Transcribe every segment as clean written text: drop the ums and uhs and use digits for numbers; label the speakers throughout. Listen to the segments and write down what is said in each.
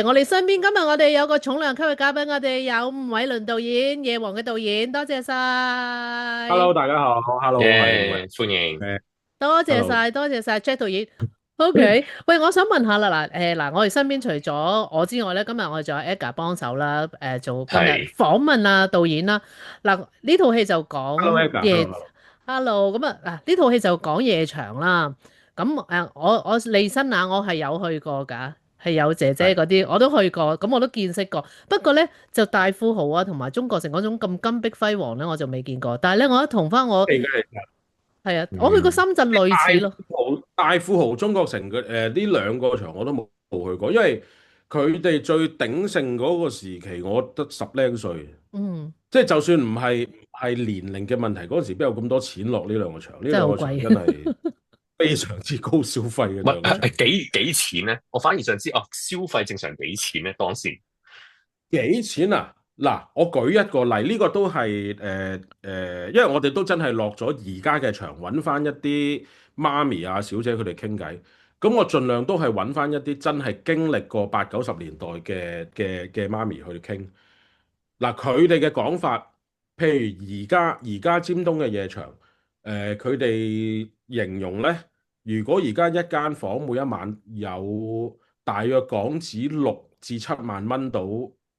Speaker 1: 我哋身邊今日我哋有個重量級嘅嘉賓，我哋有伍偉倫導演，夜王嘅導演，多謝晒，Hello，
Speaker 2: 大家好，Hello，係吳偉。
Speaker 3: 歡迎。
Speaker 1: 多謝
Speaker 2: Hello，
Speaker 1: 晒，多謝晒 Jack 導演。OK，喂，我想問下啦，嗱，我哋身邊除咗我之外咧，今日我哋仲有 Edgar 幫手啦，做今日
Speaker 3: 係。
Speaker 1: 訪問啊導演啦。嗱，呢套戲就
Speaker 2: Hello
Speaker 1: 講
Speaker 2: Edgar，Hello，
Speaker 1: 夜
Speaker 2: Hello。
Speaker 1: ，Hello，咁啊，嗱，呢套戲就講夜場啦。咁我利申啊，我係有去過㗎，係有姐姐
Speaker 2: 係
Speaker 1: 嗰啲，我都去過，咁我都見識過。不過咧，就大富豪啊，同埋中國城嗰種咁金碧輝煌咧，我就未見過。但係咧，我一同翻我
Speaker 2: 而家嚟
Speaker 1: 係啊，我去過
Speaker 3: 嗯。
Speaker 1: 深圳類似咯。
Speaker 2: 大富豪中國城嘅呢兩個場我都冇去過，因為佢哋最鼎盛嗰個時期，我得十零歲，
Speaker 1: 嗯。
Speaker 2: 即係就算唔係年齡嘅問題，嗰陣時邊有咁多錢落呢兩個場？呢
Speaker 1: 真係好
Speaker 2: 兩個場真
Speaker 1: 貴。
Speaker 2: 係非常之高消費嘅
Speaker 3: 喂，
Speaker 2: 兩個場。
Speaker 3: 幾錢咧？我反而想知哦，消費正常幾錢咧？當時
Speaker 2: 幾錢啊？嗱，我舉一個例，呢個都係因為我哋都真係落咗而家嘅場，揾翻一啲媽咪啊、小姐佢哋傾偈。咁我盡量都係揾翻一啲真係經歷過八九十年代嘅媽咪去傾。嗱，佢哋嘅講法，譬如而家尖東嘅夜場，佢哋形容呢，如果而家一間房每一晚有大約港紙6至7萬蚊到。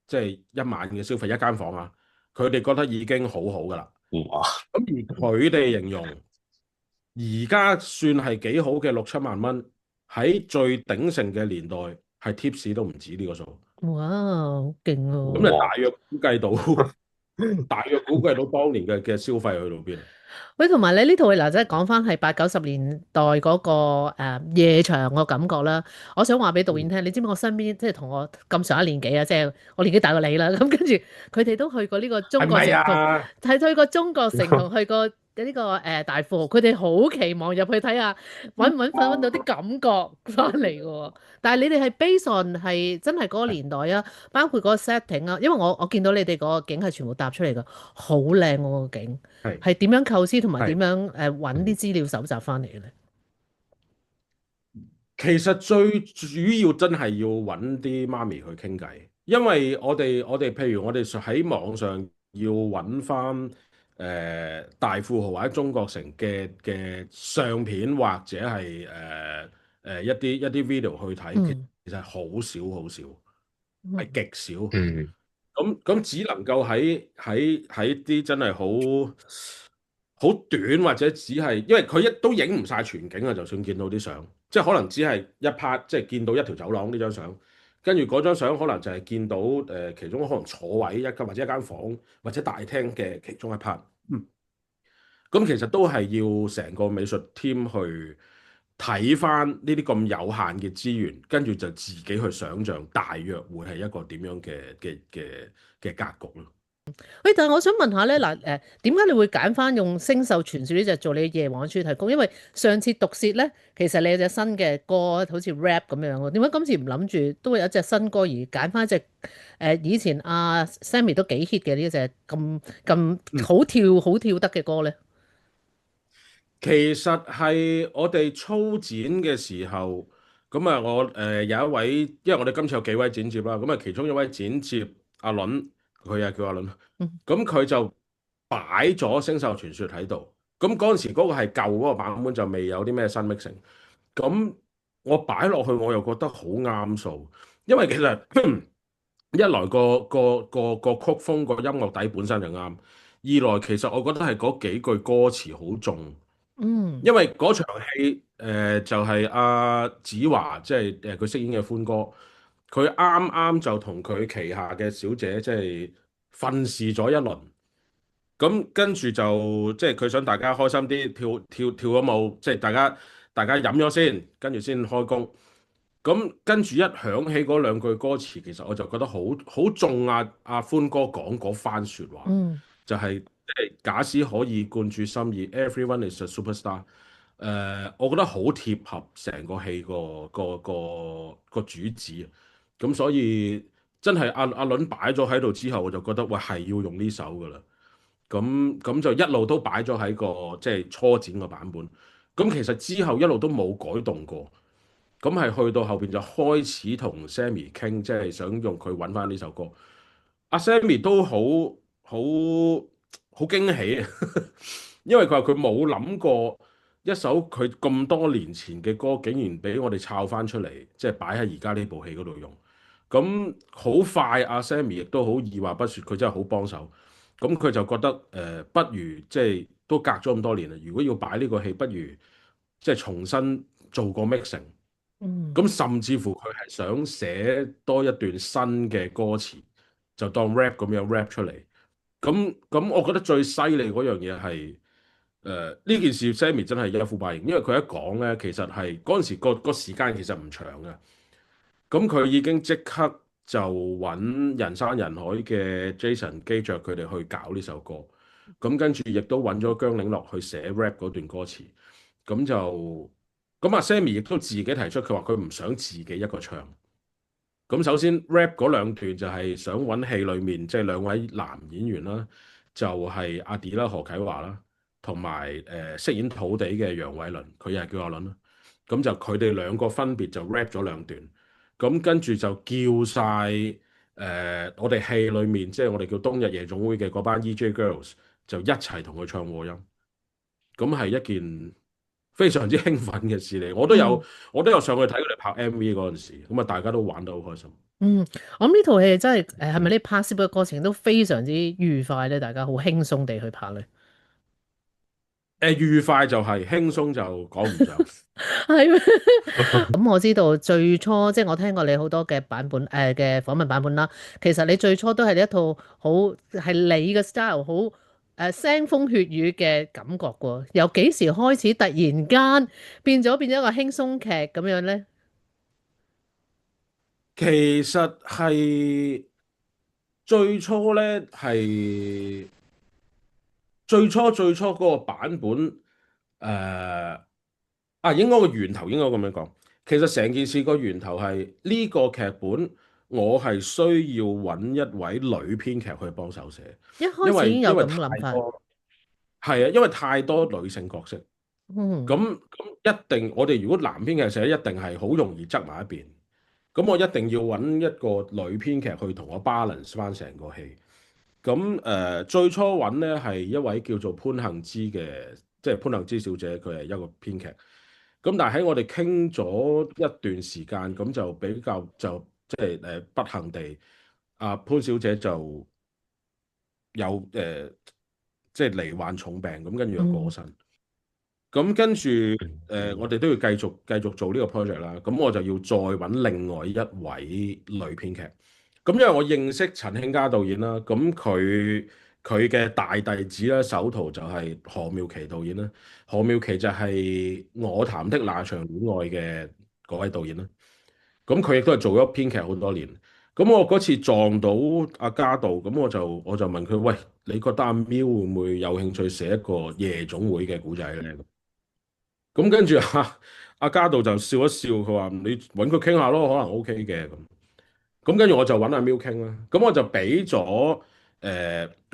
Speaker 2: 即係一晚嘅消費一間房啊，佢哋覺得已經好好噶啦。
Speaker 3: 哇。
Speaker 2: 咁而佢哋形容而家算係幾好嘅6、7萬蚊，喺最鼎盛嘅年代係 tips 都唔止呢個數。
Speaker 1: 哇，好勁
Speaker 2: 咁
Speaker 1: 喎！
Speaker 2: 就
Speaker 3: 哇。
Speaker 2: 大約估計到當年嘅消費去到邊？
Speaker 1: 喂，同埋咧呢套戲嗱，即係講翻係八九十年代嗰個夜場個感覺啦。我想話俾導演
Speaker 2: 嗯，
Speaker 1: 聽，你知唔知我身邊即係同我咁上一年紀啊，即係我年紀大過你啦。咁跟住佢哋都去過呢個中
Speaker 2: 係咪
Speaker 1: 國城，同
Speaker 2: 啊？
Speaker 1: 係去過中國城同去過呢個大富豪，佢哋好期望入去睇下，揾到啲感覺翻嚟嘅喎。但係你哋係 base on 係真係嗰個年代啊，包括嗰個 setting 啊，因為我見到你哋嗰個景係全部搭出嚟嘅，好靚喎個景。
Speaker 2: 係
Speaker 1: 係點樣構思同埋點
Speaker 2: 係。
Speaker 1: 樣揾啲資料搜集翻嚟嘅咧？
Speaker 2: 其實最主要真係要揾啲媽咪去傾偈，因為我哋譬如我哋喺網上要揾翻大富豪或者中國城嘅相片或者係一啲 video 去睇，
Speaker 1: 嗯
Speaker 2: 其實好少好少，係
Speaker 1: 嗯
Speaker 2: 極少。
Speaker 3: 嗯。
Speaker 2: 咁只能夠喺啲真係好短或者只係，因為佢都影唔晒全景啊，就算見到啲相，即係可能只係一 part，即係見到一條走廊呢張相，跟住嗰張相可能就係見到其中可能坐位或者一間房或者大廳嘅其中一 part。嗯，咁其實都係要成個美術 team 去睇翻呢啲咁有限嘅資源，跟住就自己去想像大約會係一個點樣嘅格局咯。
Speaker 1: 喂，但係我想問下咧，嗱點解你會揀翻用《星獸傳說》呢隻做你夜晚主題曲？因為上次毒舌咧，其實你有隻新嘅歌，好似 rap 咁樣喎。點解今次唔諗住都會有一隻新歌而揀翻一隻以前阿 Sammy 都幾 hit 嘅呢隻咁
Speaker 2: 嗯，
Speaker 1: 好跳得嘅歌咧？
Speaker 2: 其實係我哋粗剪嘅時候，咁啊，我有一位，因為我哋今次有幾位剪接啦，咁啊，其中一位剪接阿倫，佢啊叫阿倫，
Speaker 1: 嗯
Speaker 2: 咁佢就擺咗《星獸傳說》喺度。咁嗰陣時嗰個係舊嗰個版本，就未有啲咩新 mixing。咁我擺落去，我又覺得好啱數，因為其實一來個曲風個音樂底本身就啱，二來其實我覺得係嗰幾句歌詞好重。
Speaker 1: 嗯
Speaker 2: 因為嗰場戲就係阿子華，即係佢飾演嘅歡哥，佢啱啱就同佢旗下嘅小姐即係訓示咗一輪，咁跟住就即係佢想大家開心啲，跳咗舞，即係大家飲咗先，跟住先開工。咁跟住一響起嗰兩句歌詞，其實我就覺得好中阿歡哥講嗰番説話，
Speaker 1: 嗯。
Speaker 2: 就係即係假使可以灌注心意，everyone is a superstar。我覺得好貼合成個戲個主旨，咁所以真係阿倫擺咗喺度之後，我就覺得喂係要用呢首噶啦，咁就一路都擺咗喺個即係初剪個版本，咁其實之後一路都冇改動過。咁係去到後邊就開始同 Sammy 傾，即係想用佢揾翻呢首歌。阿 Sammy 都好好驚喜啊，因為佢話佢冇諗過一首佢咁多年前嘅歌，竟然俾我哋抄翻出嚟，即係擺喺而家呢部戲嗰度用。咁好快，阿 Sammy 亦都好二話不說，佢真係好幫手。咁佢就覺得不如即係都隔咗咁多年啦，如果要擺呢個戲，不如即係重新做個 mixing。
Speaker 1: 嗯
Speaker 2: 咁甚至乎佢係想寫多一段新嘅歌詞，就當 rap 咁樣 rap 出嚟。咁，我覺得最犀利嗰樣嘢係呢件事，Sammy 真係一呼百應，因為佢一講咧，其實係嗰陣時個時間其實唔長嘅。咁佢已經即刻就揾人山人海嘅 Jason 機着佢哋去搞呢首歌。咁跟住亦都揾咗姜檸樂去寫 rap 嗰段歌詞。咁就咁阿 Sammy 亦都自己提出，佢話佢唔想自己一個唱。咁首先 rap 嗰兩段就係想揾戲裏面即係兩位男演員啦，就係阿 D 啦、何啟華啦，同埋飾演土地嘅楊偉倫，佢又係叫阿倫啦。咁就佢哋兩個分別就 rap 咗兩段，咁跟住就叫晒我哋戲裏面即係我哋叫冬日夜總會嘅嗰班 E.J. Girls 就一齊同佢唱和音，咁係一件非常之興奮嘅事嚟。
Speaker 1: 嗯
Speaker 2: 我都有上去睇佢哋拍 MV 嗰陣時，咁啊大家都玩得好開心。
Speaker 1: 嗯，我諗呢套戲真係係咪你拍攝嘅過程都非常之愉快咧？大家好輕鬆地去拍咧。
Speaker 2: 愉快就係，輕鬆就講唔上。
Speaker 1: 係咩？咁我知道最初即係我聽過你好多嘅版本嘅訪問版本啦。其實你最初都係一套好係你嘅 style 好腥風血雨嘅感覺喎。由幾時開始突然間變咗一個輕鬆劇咁樣咧？
Speaker 2: 其實係最初咧，係最初嗰個版本，應該個源頭應該咁樣講。其實成件事個源頭係呢個劇本，我係需要揾一位女編劇去幫手寫，
Speaker 1: 一
Speaker 2: 因
Speaker 1: 開始已經有咁
Speaker 2: 為因為太
Speaker 1: 諗法。
Speaker 2: 多係啊，因為太多女性角色。
Speaker 1: 嗯
Speaker 2: 咁一定，我哋如果男編劇寫，一定係好容易側埋一邊。咁我一定要揾一個女編劇去同我 balance 翻成個戲。咁最初揾呢係一位叫做潘幸之嘅，即係潘幸之小姐，佢係一個編劇。咁但係喺我哋傾咗一段時間，咁就比較就即係不幸地，阿潘小姐就有即係罹患重病，咁跟住就過
Speaker 1: 嗯
Speaker 2: 身。咁跟住我哋都要繼續做呢個 project 啦。咁我就要再揾另外一位女編劇。咁因為我認識陳慶嘉導演啦，咁佢嘅大弟子咧，首徒就係何妙琪導演啦。何妙琪就係《我談的那場戀愛》嘅嗰位導演啦。咁佢亦都係做咗編劇好多年。咁我嗰次撞到阿嘉導，咁我就問佢：喂，你覺得阿 Miu 會唔會有興趣寫一個夜總會嘅故仔咧？咁跟住阿嘉道就笑一笑，佢話你揾佢傾下咯，可能 OK 嘅咁。咁跟住我就揾阿 Miu 傾啦。咁我就俾咗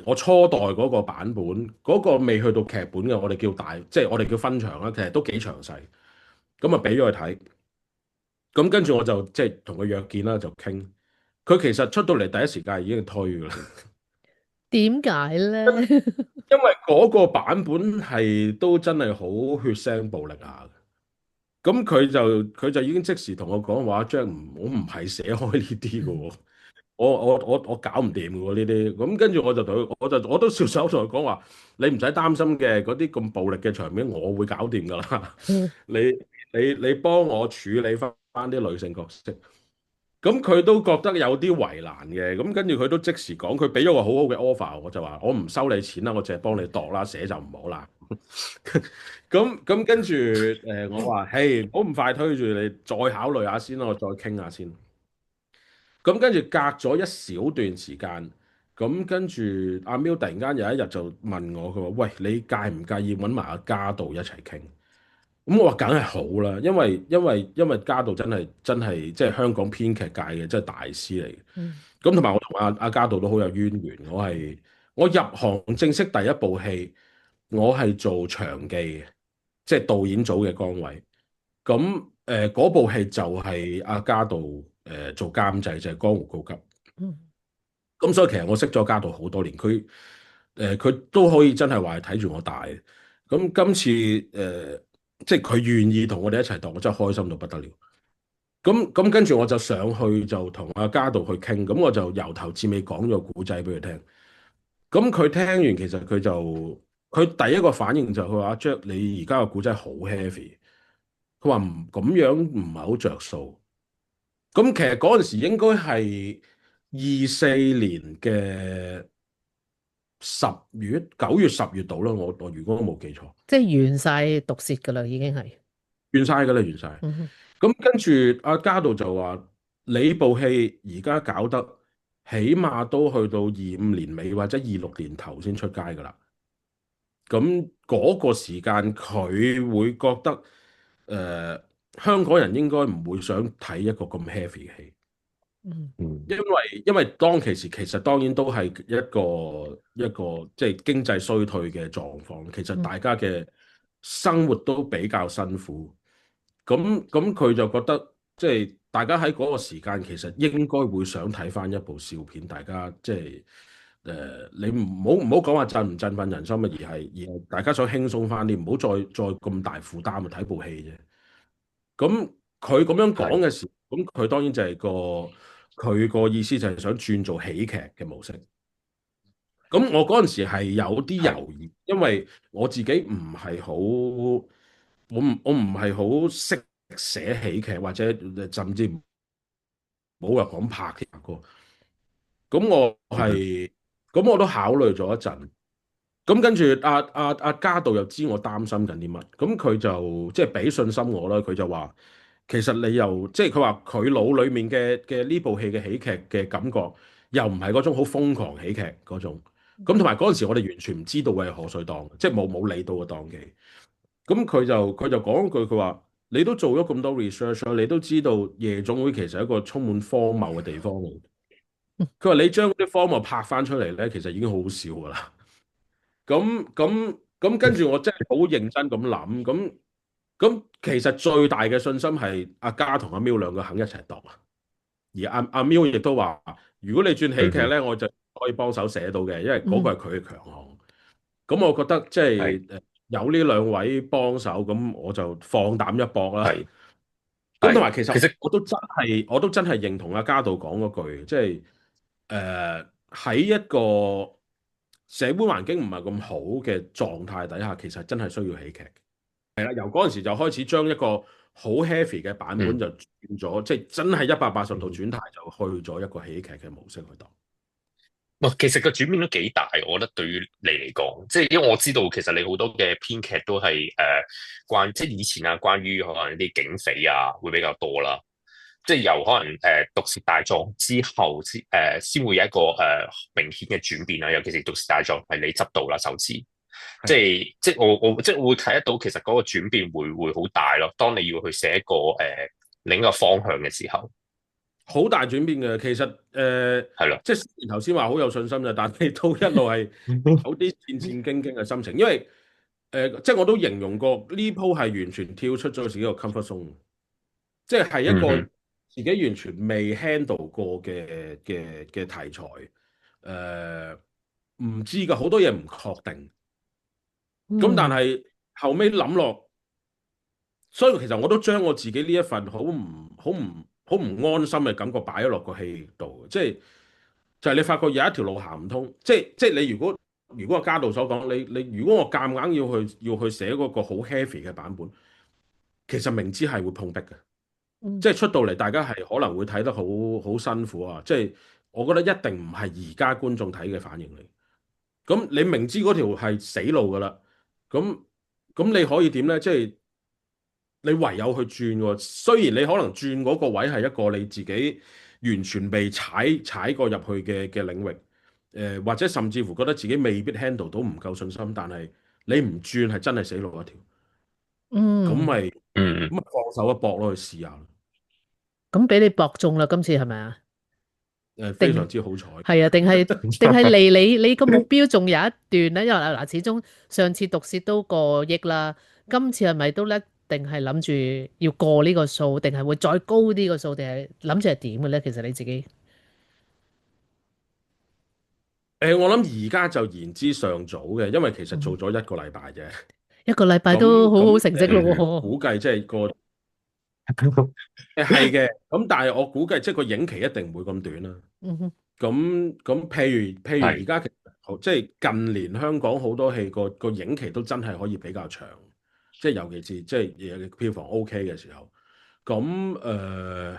Speaker 2: 我初代嗰個版本，嗰個未去到劇本嘅，我哋叫大，即係我哋叫分場啦。其實都幾詳細。咁啊俾咗佢睇。咁跟住我就即係同佢約見啦，就傾。佢其實出到嚟第一時間已經推㗎啦。
Speaker 1: 點解咧？
Speaker 2: 因為嗰個版本係都真係好血腥暴力下嘅。咁佢就已經即時同我講話，Jack 我唔係寫開呢啲嘅喎，我搞唔掂嘅喎呢啲。咁跟住我就同佢，我都笑手同佢講話，你唔使擔心嘅，嗰啲咁暴力嘅場面我會搞掂㗎啦。你你幫我處理翻啲女性角色。咁佢都覺得有啲為難嘅。咁跟住佢都即時講，佢俾咗個好好嘅 offer，我就話我唔收你錢啦，我淨係幫你度啦，寫就唔好啦。咁跟住我話：嘿，唔好咁快推住你，再考慮下先啦，我再傾下先。咁跟住隔咗一小段時間，咁跟住阿 Miu 突然間有一日就問我，佢話：喂，你介唔介意揾埋阿家道一齊傾？咁我話梗係好啦，因為家道真係即係香港編劇界嘅真係大師嚟嘅。
Speaker 1: 嗯
Speaker 2: 咁同埋我同阿家道都好有淵源。我入行正式第一部戲，我係做場記嘅，即係導演組嘅崗位。咁嗰部戲就係阿家道做監製，就係、江湖告急。
Speaker 1: 嗯
Speaker 2: 咁所以其實我識咗家道好多年，佢都可以真係話係睇住我大嘅。咁今次即係佢願意同我哋一齊讀，我真係開心到不得了。咁跟住我就上去就同阿家道去傾，咁我就由頭至尾講咗個故仔俾佢聽。咁佢聽完其實佢第一個反應就係佢話：阿 Jack 你而家個故仔好 heavy，佢話唔咁樣唔係好着數。咁其實嗰陣時應該係24年嘅10月、9月、10月度啦。我如果我冇記錯，
Speaker 1: 即係完晒毒舌噶啦，已經係。
Speaker 2: 完晒㗎啦，完晒。
Speaker 1: 嗯哼
Speaker 2: 咁跟住阿家道就話：你部戲而家搞得起碼都去到25年尾或者26年頭先出街㗎啦。咁嗰個時間佢會覺得香港人應該唔會想睇一個咁 heavy 嘅戲。
Speaker 1: 嗯
Speaker 3: 嗯，
Speaker 2: 因為當其時其實當然都係一個即係經濟衰退嘅狀況，其實
Speaker 1: 嗯
Speaker 2: 大家嘅生活都比較辛苦。咁佢就覺得即係大家喺嗰個時間其實應該會想睇翻一部笑片，大家即係你唔好講話振唔振奮人心啊，而係大家想輕鬆翻啲，唔好再咁大負擔去睇部戲啫。咁佢咁樣講
Speaker 3: 係
Speaker 2: 嘅時候，咁佢當然就係佢個意思就係想轉做喜劇嘅模式。咁我嗰陣時係有啲
Speaker 3: 係
Speaker 2: 猶豫，因為我自己唔係好，我唔係好識寫喜劇，或者甚至冇話講拍劇個。咁我
Speaker 3: 嗯哼
Speaker 2: 係，咁我都考慮咗一陣。咁跟住阿家道又知我擔心緊啲乜，咁佢就即係俾信心我啦。佢就話其實你又即係佢話佢腦裡面嘅呢部戲嘅喜劇嘅感覺，又唔係嗰種好瘋狂喜劇嗰種。咁同埋嗰陣時我哋完全唔知道係賀歲檔，即係冇理到個檔期。咁佢就講一句，佢話你都做咗咁多 research 啦，你都知道夜總會其實係一個充滿荒謬嘅地方嚟。佢話你將啲荒謬拍翻出嚟咧，其實已經好好笑噶啦。咁跟住我真係好認真咁諗，咁其實最大嘅信心係阿嘉同阿 Miu 兩個肯一齊度啊。而阿 Miu 亦都話，如果你轉喜劇
Speaker 3: 嗯哼
Speaker 2: 咧，我就可以幫手寫到嘅，因為嗰個
Speaker 1: 嗯
Speaker 2: 係佢嘅強項。咁我覺得即
Speaker 3: 係
Speaker 2: 係有呢兩位幫手，咁我就放膽一搏啦。
Speaker 3: 係
Speaker 2: 咁同
Speaker 3: 係，
Speaker 2: 埋其實
Speaker 3: 其實
Speaker 2: 我都真係認同阿嘉道講嗰句，即係喺一個社會環境唔係咁好嘅狀態底下，其實真係需要喜劇。係啦，由嗰陣時就開始將一個好 heavy 嘅版本
Speaker 3: 嗯
Speaker 2: 就轉咗，即係真係180度
Speaker 3: 嗯。
Speaker 2: 轉態，就去咗一個喜劇嘅模式去度。
Speaker 3: 其實個轉變都幾大，我覺得對於你嚟講，即係因為我知道其實你好多嘅編劇都係即係以前啊，關於可能啲警匪啊會比較多啦，即係由可能毒舌大狀之後先會有一個明顯嘅轉變啦，尤其是毒舌大狀係你執導啦首次，即係我會睇得到其實嗰個轉變會好大咯，當你要去寫一個另一個方向嘅時候，
Speaker 2: 好大轉變嘅，其實
Speaker 3: 係咯，
Speaker 2: 即係頭先話好有信心嘅，但係都一路係有啲戰戰兢兢嘅心情，因為即係我都形容過呢鋪係完全跳出咗自己個 comfort zone，即係一個
Speaker 3: 嗯哼
Speaker 2: 自己完全未 handle 過嘅題材，唔知㗎，好多嘢唔確定，咁但
Speaker 1: 嗯
Speaker 2: 係後尾諗落。所以其實我都將我自己呢一份好唔安心嘅感覺擺咗落個戲度，就係你發覺有一條路行唔通，即係你如果阿家道所講，你如果我夾硬要去寫嗰個好 heavy 嘅版本，其實明知係會碰壁嘅，
Speaker 1: 嗯
Speaker 2: 即係出到嚟大家係可能會睇得好辛苦啊！即係我覺得一定唔係而家觀眾睇嘅反應嚟。咁你明知嗰條係死路㗎啦，咁你可以點咧？即係。你唯有去轉喎，雖然你可能轉嗰個位係一個你自己完全被踩過入去嘅領域，或者甚至乎覺得自己未必 handle 到，唔夠信心，但係你唔轉係真係死路一條，咁
Speaker 1: 嗯，
Speaker 2: 咪
Speaker 3: 嗯。
Speaker 2: 放手一搏咯，去試下，
Speaker 1: 咁俾你博中啦，今次係咪啊？
Speaker 2: 非
Speaker 1: 定
Speaker 2: 常之好彩。
Speaker 1: 係啊？定係離你個目標仲有一段咧？因為嗱，始終上次毒舌都過億啦，今次係咪都咧定係諗住要過呢個數，定係會再高啲個數，定係諗住係點嘅咧？其實你自己
Speaker 2: 我諗而家就言之尚早嘅，因為其實做
Speaker 1: 嗯
Speaker 2: 咗一個禮拜啫。
Speaker 1: 一個禮拜都好好
Speaker 2: 咁咁
Speaker 1: 成績咯喎。
Speaker 2: 估計即係個係嘅，咁但係我估計即係個影期一定唔會咁短啦。
Speaker 1: 嗯哼，
Speaker 2: 咁譬如而
Speaker 3: 係
Speaker 2: 家其實即係近年香港好多戲個影期都真係可以比較長，即係尤其是即係票房 OK 嘅時候。咁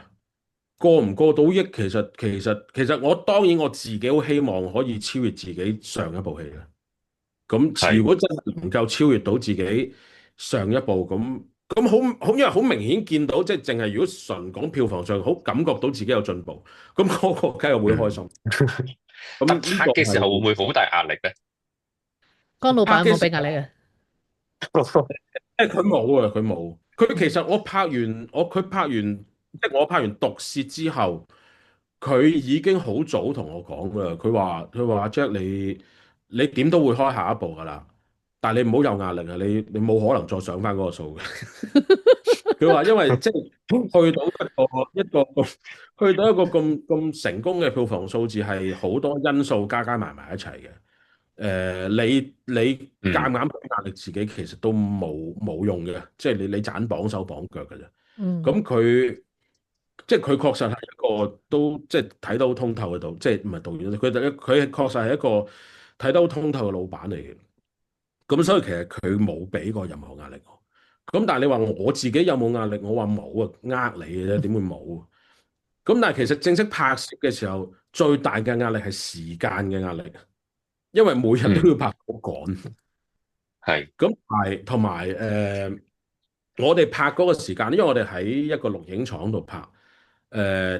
Speaker 2: 過唔過到億，其實我當然我自己好希望可以超越自己上一部戲嘅。咁如
Speaker 3: 係
Speaker 2: 果真係能夠超越到自己上一部，咁好，因為好明顯見到，即係淨係如果純講票房上，好感覺到自己有進步，咁嗰個梗係會開
Speaker 3: 嗯，
Speaker 2: 心。咁
Speaker 3: 但
Speaker 2: 呢個
Speaker 3: 拍嘅時候會唔
Speaker 2: 係
Speaker 3: 會好大壓力咧？
Speaker 1: 江老闆有冇
Speaker 2: 拍嘅時候，
Speaker 1: 俾壓力啊？
Speaker 2: 佢冇啊，佢冇。佢其實我拍完毒舌之後，佢已經好早同我講噶啦。佢話 Jack 你點都會開下一步噶啦，但係你唔好有壓力啊，你冇可能再上翻嗰個數嘅。佢話因為即係去到一個咁成功嘅票房數字，係好多因素加埋一齊嘅。你夾
Speaker 3: 嗯，
Speaker 2: 硬俾壓力自己，其實都冇用嘅，即係你盞綁手綁腳嘅啫。
Speaker 1: 嗯
Speaker 2: 咁即係佢確實係一個都即係睇得好通透嘅導，即係唔係導演，佢確實係一個睇得好通透嘅老闆嚟嘅。咁所以其實佢冇俾過任何壓力我。咁但係你話我自己有冇壓力？我話冇啊，呃你嘅啫，點會冇啊？咁但係其實正式拍攝嘅時候，最大嘅壓力係時間嘅壓力啊，因為每日都要
Speaker 3: 嗯，
Speaker 2: 拍好趕。
Speaker 3: 係，
Speaker 2: 咁同埋我哋拍嗰個時間，因為我哋喺一個錄影廠度拍，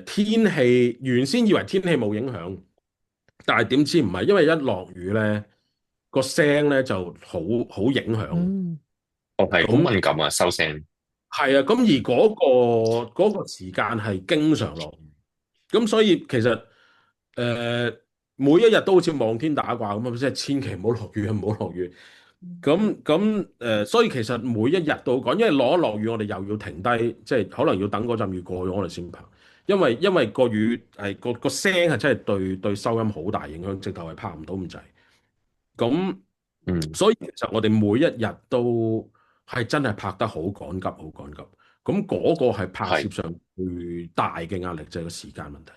Speaker 2: 天氣原先以為天氣冇影響，但係點知唔係，因為一落雨咧，個聲咧就好影響。
Speaker 1: 嗯
Speaker 3: 我係好
Speaker 2: 咁
Speaker 3: 敏感啊，收聲。
Speaker 2: 係啊，咁而嗰個時間係經常落雨，咁所以其實每一日都好似望天打卦咁啊，即係千祈唔好落雨，唔好落雨。所以其實每一日都講，因為落一落雨，我哋又要停低，即係可能要等嗰陣雨過咗，我哋先拍。因為個雨係個聲係真係對收音好大影響，直頭係拍唔到咁滯。咁
Speaker 3: 嗯，
Speaker 2: 所以其實我哋每一日都係真係拍得好趕急，好趕急。咁嗰個係拍攝
Speaker 3: 係。
Speaker 2: 上最大嘅壓力，就係個時間問題。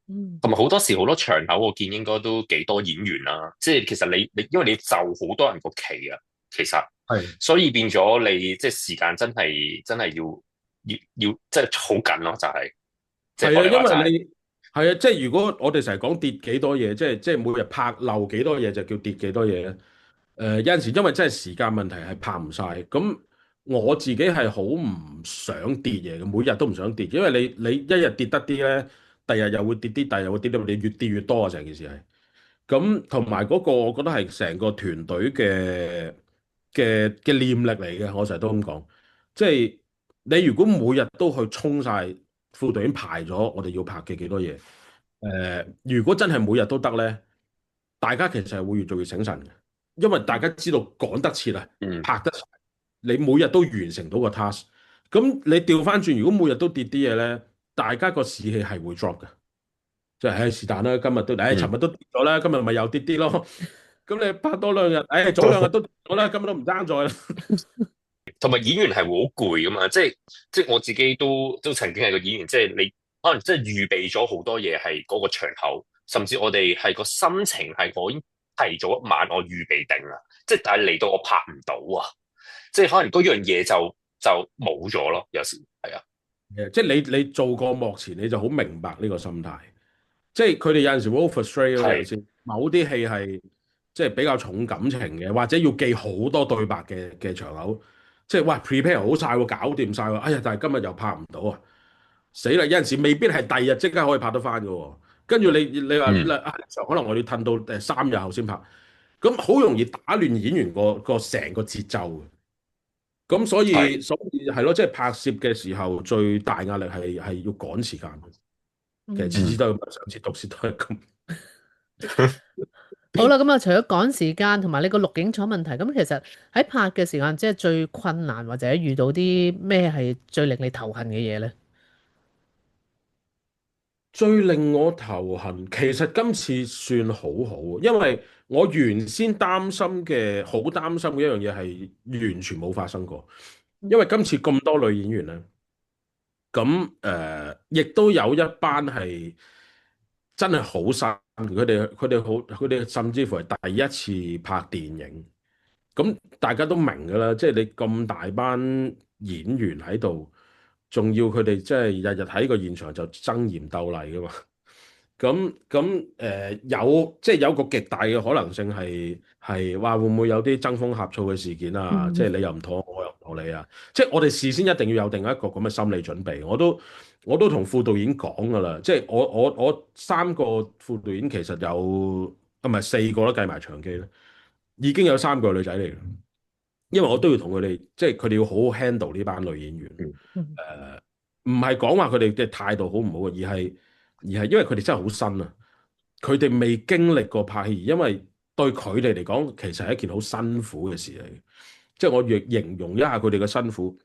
Speaker 1: 嗯
Speaker 3: 同埋好多時好多場口，我見應該都幾多演員啦。即係其實你因為你就好多人個期啊，其實
Speaker 2: 係
Speaker 3: 所以變咗你即係時間真係要即係好緊咯，就係即係
Speaker 2: 係啊，
Speaker 3: 學你話齋。
Speaker 2: 因為你係啊，即係如果我哋成日講跌幾多嘢，即係每日拍漏幾多嘢就叫跌幾多嘢咧。有陣時因為真係時間問題係拍唔晒，咁我自己係好唔想跌嘢嘅，每日都唔想跌，因為你一日跌得啲咧，第日又會跌啲，第日又會跌到你越跌越多啊！成件事係咁，同埋嗰個我覺得係成個團隊嘅念力嚟嘅，我成日都咁講，即係你如果每日都去衝晒副導演排咗我哋要拍嘅幾多嘢，如果真係每日都得咧，大家其實係會越做越醒神嘅。因為大家知道趕得切啊，
Speaker 3: 嗯，
Speaker 2: 拍得齊，你每日都完成到個 task。咁你調翻轉，如果每日都跌啲嘢咧，大家個士氣係會 drop 嘅。即係唉是但啦，今日都唉，尋日都跌咗啦，今日咪又跌啲咯。咁你拍多兩日，唉早兩日都跌咗啦，今日都唔爭在啦。
Speaker 3: 同埋演員係會好攰噶嘛，即係我自己都曾經係個演員，即係你可能即係預備咗好多嘢係嗰個場口，甚至我哋係個心情係我已經提早一晚我預備定啦，即係但係嚟到我拍唔到啊，即係可能嗰樣嘢就冇咗咯，有時係啊，
Speaker 2: 即係你做過幕前，你就好明白呢個心態。即係佢哋有陣時會 frustrate 咯，有
Speaker 3: 係
Speaker 2: 時某啲戲係即係比較重感情嘅，或者要記好多對白嘅場口，即係哇 prepare 好晒喎，搞掂晒喎，哎呀，但係今日又拍唔到啊，死啦！有陣時未必係第二日即刻可以拍得翻嘅喎，跟住你話
Speaker 3: 嗯
Speaker 2: 可能我要褪到3日後先拍，咁好容易打亂演員個成個節奏嘅。咁所以
Speaker 3: 係。
Speaker 2: 所以係咯，即係拍攝嘅時候最大壓力係要趕時間。其實次
Speaker 1: 嗯。
Speaker 2: 次
Speaker 3: 嗯
Speaker 2: 都係咁，上次讀書都係咁。
Speaker 1: 好啦，咁啊，除咗趕時間同埋你個錄影廠問題，咁其實喺拍嘅時間，即係最困難或者遇到啲咩係最令你頭痕嘅嘢咧？
Speaker 2: 最令我頭痕，其實今次算好好，因為我原先好擔心嘅一樣嘢係完全冇發生過。因為今次咁多女演員咧，咁亦都有一班係真係好新，佢哋甚至乎係第一次拍電影。咁大家都明㗎啦，即係你咁大班演員喺度，仲要佢哋即係日日喺個現場就爭妍鬥麗㗎嘛。即係有個極大嘅可能性係話會唔會有啲爭風呷醋嘅事件啊？即係
Speaker 1: 嗯
Speaker 2: 你又唔妥我又唔妥你啊！即係我哋事先一定要有定一個咁嘅心理準備。我都同副導演講㗎啦，即係我三個副導演其實有啊，唔係四個啦，計埋場記咧，已經有三個女仔嚟嘅。因為我都要同佢哋，即係佢哋要好好 handle 呢班女演員。
Speaker 3: 嗯
Speaker 1: 嗯
Speaker 2: 唔係講話佢哋嘅態度好唔好啊，而係因為佢哋真係好新啊，佢哋未經歷過拍戲，因為對佢哋嚟講，其實係一件好辛苦嘅事嚟嘅。即係我若形容一下佢哋嘅辛苦，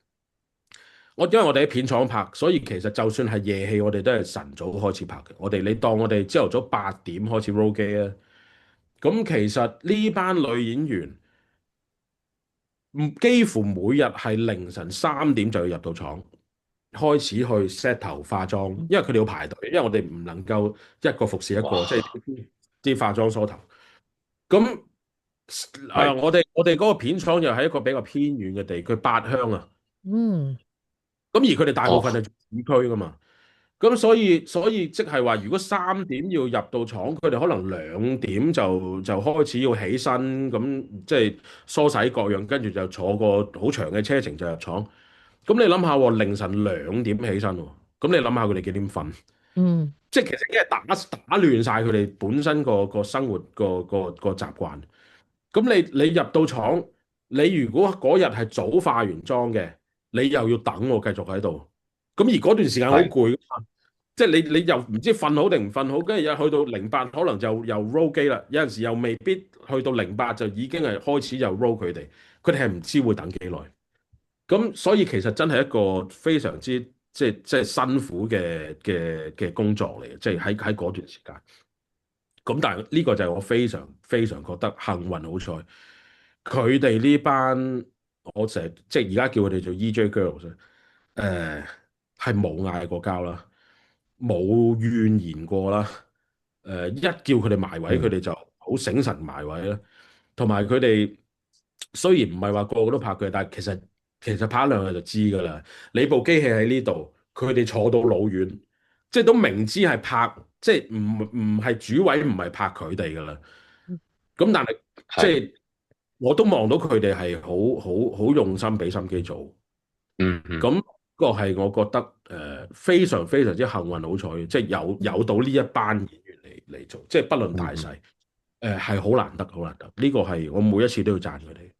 Speaker 2: 因為我哋喺片廠拍，所以其實就算係夜戲，我哋都係晨早開始拍嘅。你當我哋朝頭早8點開始 roll 機啊，咁其實呢班女演員幾乎每日係凌晨3點就要入到廠。開始去 set 頭化妝，因為佢哋要排隊，因為我哋唔能夠一個服侍一個，即係
Speaker 3: 哇，
Speaker 2: 啲化妝梳頭。咁
Speaker 3: 係
Speaker 2: 我哋嗰個片廠又係一個比較偏遠嘅地區，八鄉啊。
Speaker 1: 嗯
Speaker 2: 咁而佢哋大部分係
Speaker 3: 哦
Speaker 2: 住市區噶嘛。咁所以即係話，如果3點要入到廠，佢哋可能2點就開始要起身，咁即係梳洗各樣，跟住就坐個好長嘅車程就入廠。咁你諗下喎，凌晨2點起身喎，咁你諗下佢哋幾點瞓？
Speaker 1: 嗯
Speaker 2: 即係其實已經係打亂晒佢哋本身個生活個習慣。咁你入到廠，你如果嗰日係早化完妝嘅，你又要等我繼續喺度。咁而嗰段時間好
Speaker 3: 係
Speaker 2: 攰㗎嘛，即係你又唔知瞓好定唔瞓好，跟住又去到08可能就又 roll 機啦。有陣時又未必去到08就已經係開始就 roll 佢哋係唔知會等幾耐。咁所以其實真係一個非常之即係辛苦嘅工作嚟嘅，即係喺嗰段時間。咁但係呢個就係我非常非常覺得幸運好彩，佢哋呢班我成日即係而家叫佢哋做 EJ Girls，係冇嗌過交啦，冇怨言過啦。一叫佢哋埋位，佢
Speaker 3: 嗯
Speaker 2: 哋就好醒神埋位啦。同埋佢哋雖然唔係話個個都拍嘅，但係其實拍一兩日就知㗎啦。你部機器喺呢度，佢哋坐到老遠，即係都明知係拍，即係唔係主位，唔係拍佢哋㗎啦。咁但係即
Speaker 3: 係
Speaker 2: 係我都望到佢哋係好用心俾心機做。
Speaker 3: 嗯
Speaker 2: 咁個係我覺得非常非常之幸運好彩，即係有到呢一班演員嚟做，即係不論大
Speaker 3: 嗯
Speaker 2: 細，係好難得好難得。呢個係我每一次都要讚佢哋。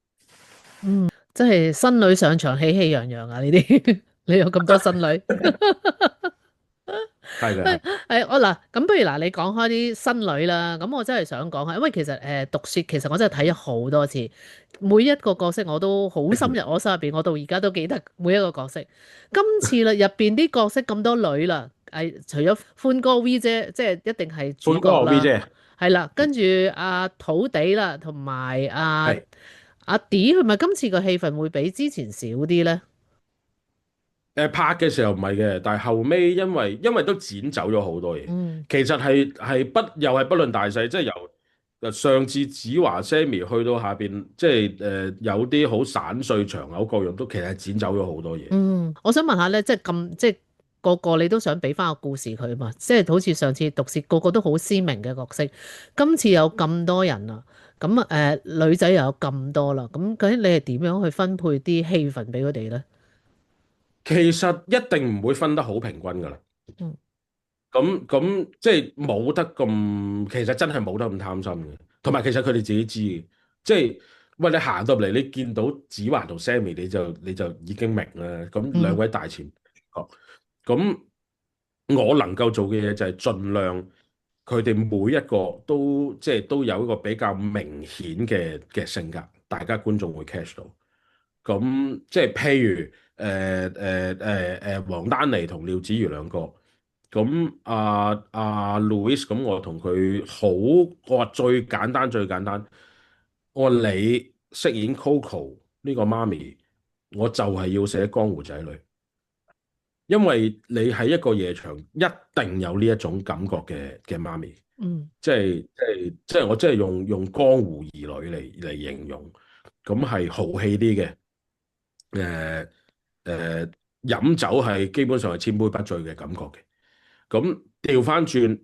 Speaker 1: 嗯，即係新女上場喜氣洋洋啊！呢啲你有咁多新女。
Speaker 2: 係嘅，係。
Speaker 1: 我嗱，咁不如嗱，你講開啲新女啦，咁我真係想講下，因為其實毒舌其實我真係睇咗好多次，每一個角色我都好深入我心入邊，我到而家都記得每一個角色。今次啦，入邊啲角色咁多女啦，除咗歡哥 V 姐，即係一定係主
Speaker 2: 歡哥 V
Speaker 1: 角啦，
Speaker 2: 姐
Speaker 1: 係啦，跟住阿土地啦，同埋
Speaker 2: 係
Speaker 1: 阿 D，係咪今次個戲份會比之前少啲咧？
Speaker 2: 拍嘅時候唔係嘅，但係後尾因為都剪走咗好多嘢，
Speaker 1: 嗯
Speaker 2: 其實又係不論大細，即係由上至子華 Sammy 去到下邊，即係有啲好散碎長口各樣都其實係剪走咗好多嘢。
Speaker 1: 嗯，我想問下咧，即係個個你都想俾翻個故事佢嘛？即係好似上次毒舌個個都好鮮明嘅角色，今次有咁多人啊，咁女仔又有咁多啦，咁究竟你係點樣去分配啲戲份俾佢哋咧？
Speaker 2: 其實一定唔會分得好平均㗎啦。
Speaker 1: 嗯
Speaker 2: 咁即係冇得咁，其實真係冇得咁貪心嘅。同埋其實佢哋自己知嘅，即係喂你行到入嚟，你見到子華同 Sammy，你就已經明啦。咁兩
Speaker 1: 嗯
Speaker 2: 位大前輩，咁我能夠做嘅嘢就係盡量佢哋每一個都即係都有一個比較明顯嘅性格，大家觀眾會 catch 到。咁即係譬如黃丹妮同廖子妤兩個，咁Louis 咁我同佢好，我話最簡單最簡單，我話你飾演 Coco 呢個媽咪，我就係要寫江湖仔女，因為你喺一個夜場一定有呢一種感覺嘅媽咪，
Speaker 1: 嗯
Speaker 2: 即係我即係用江湖兒女嚟形容，咁係豪氣啲嘅。誒飲酒係基本上係千杯不醉嘅感覺嘅。咁調翻轉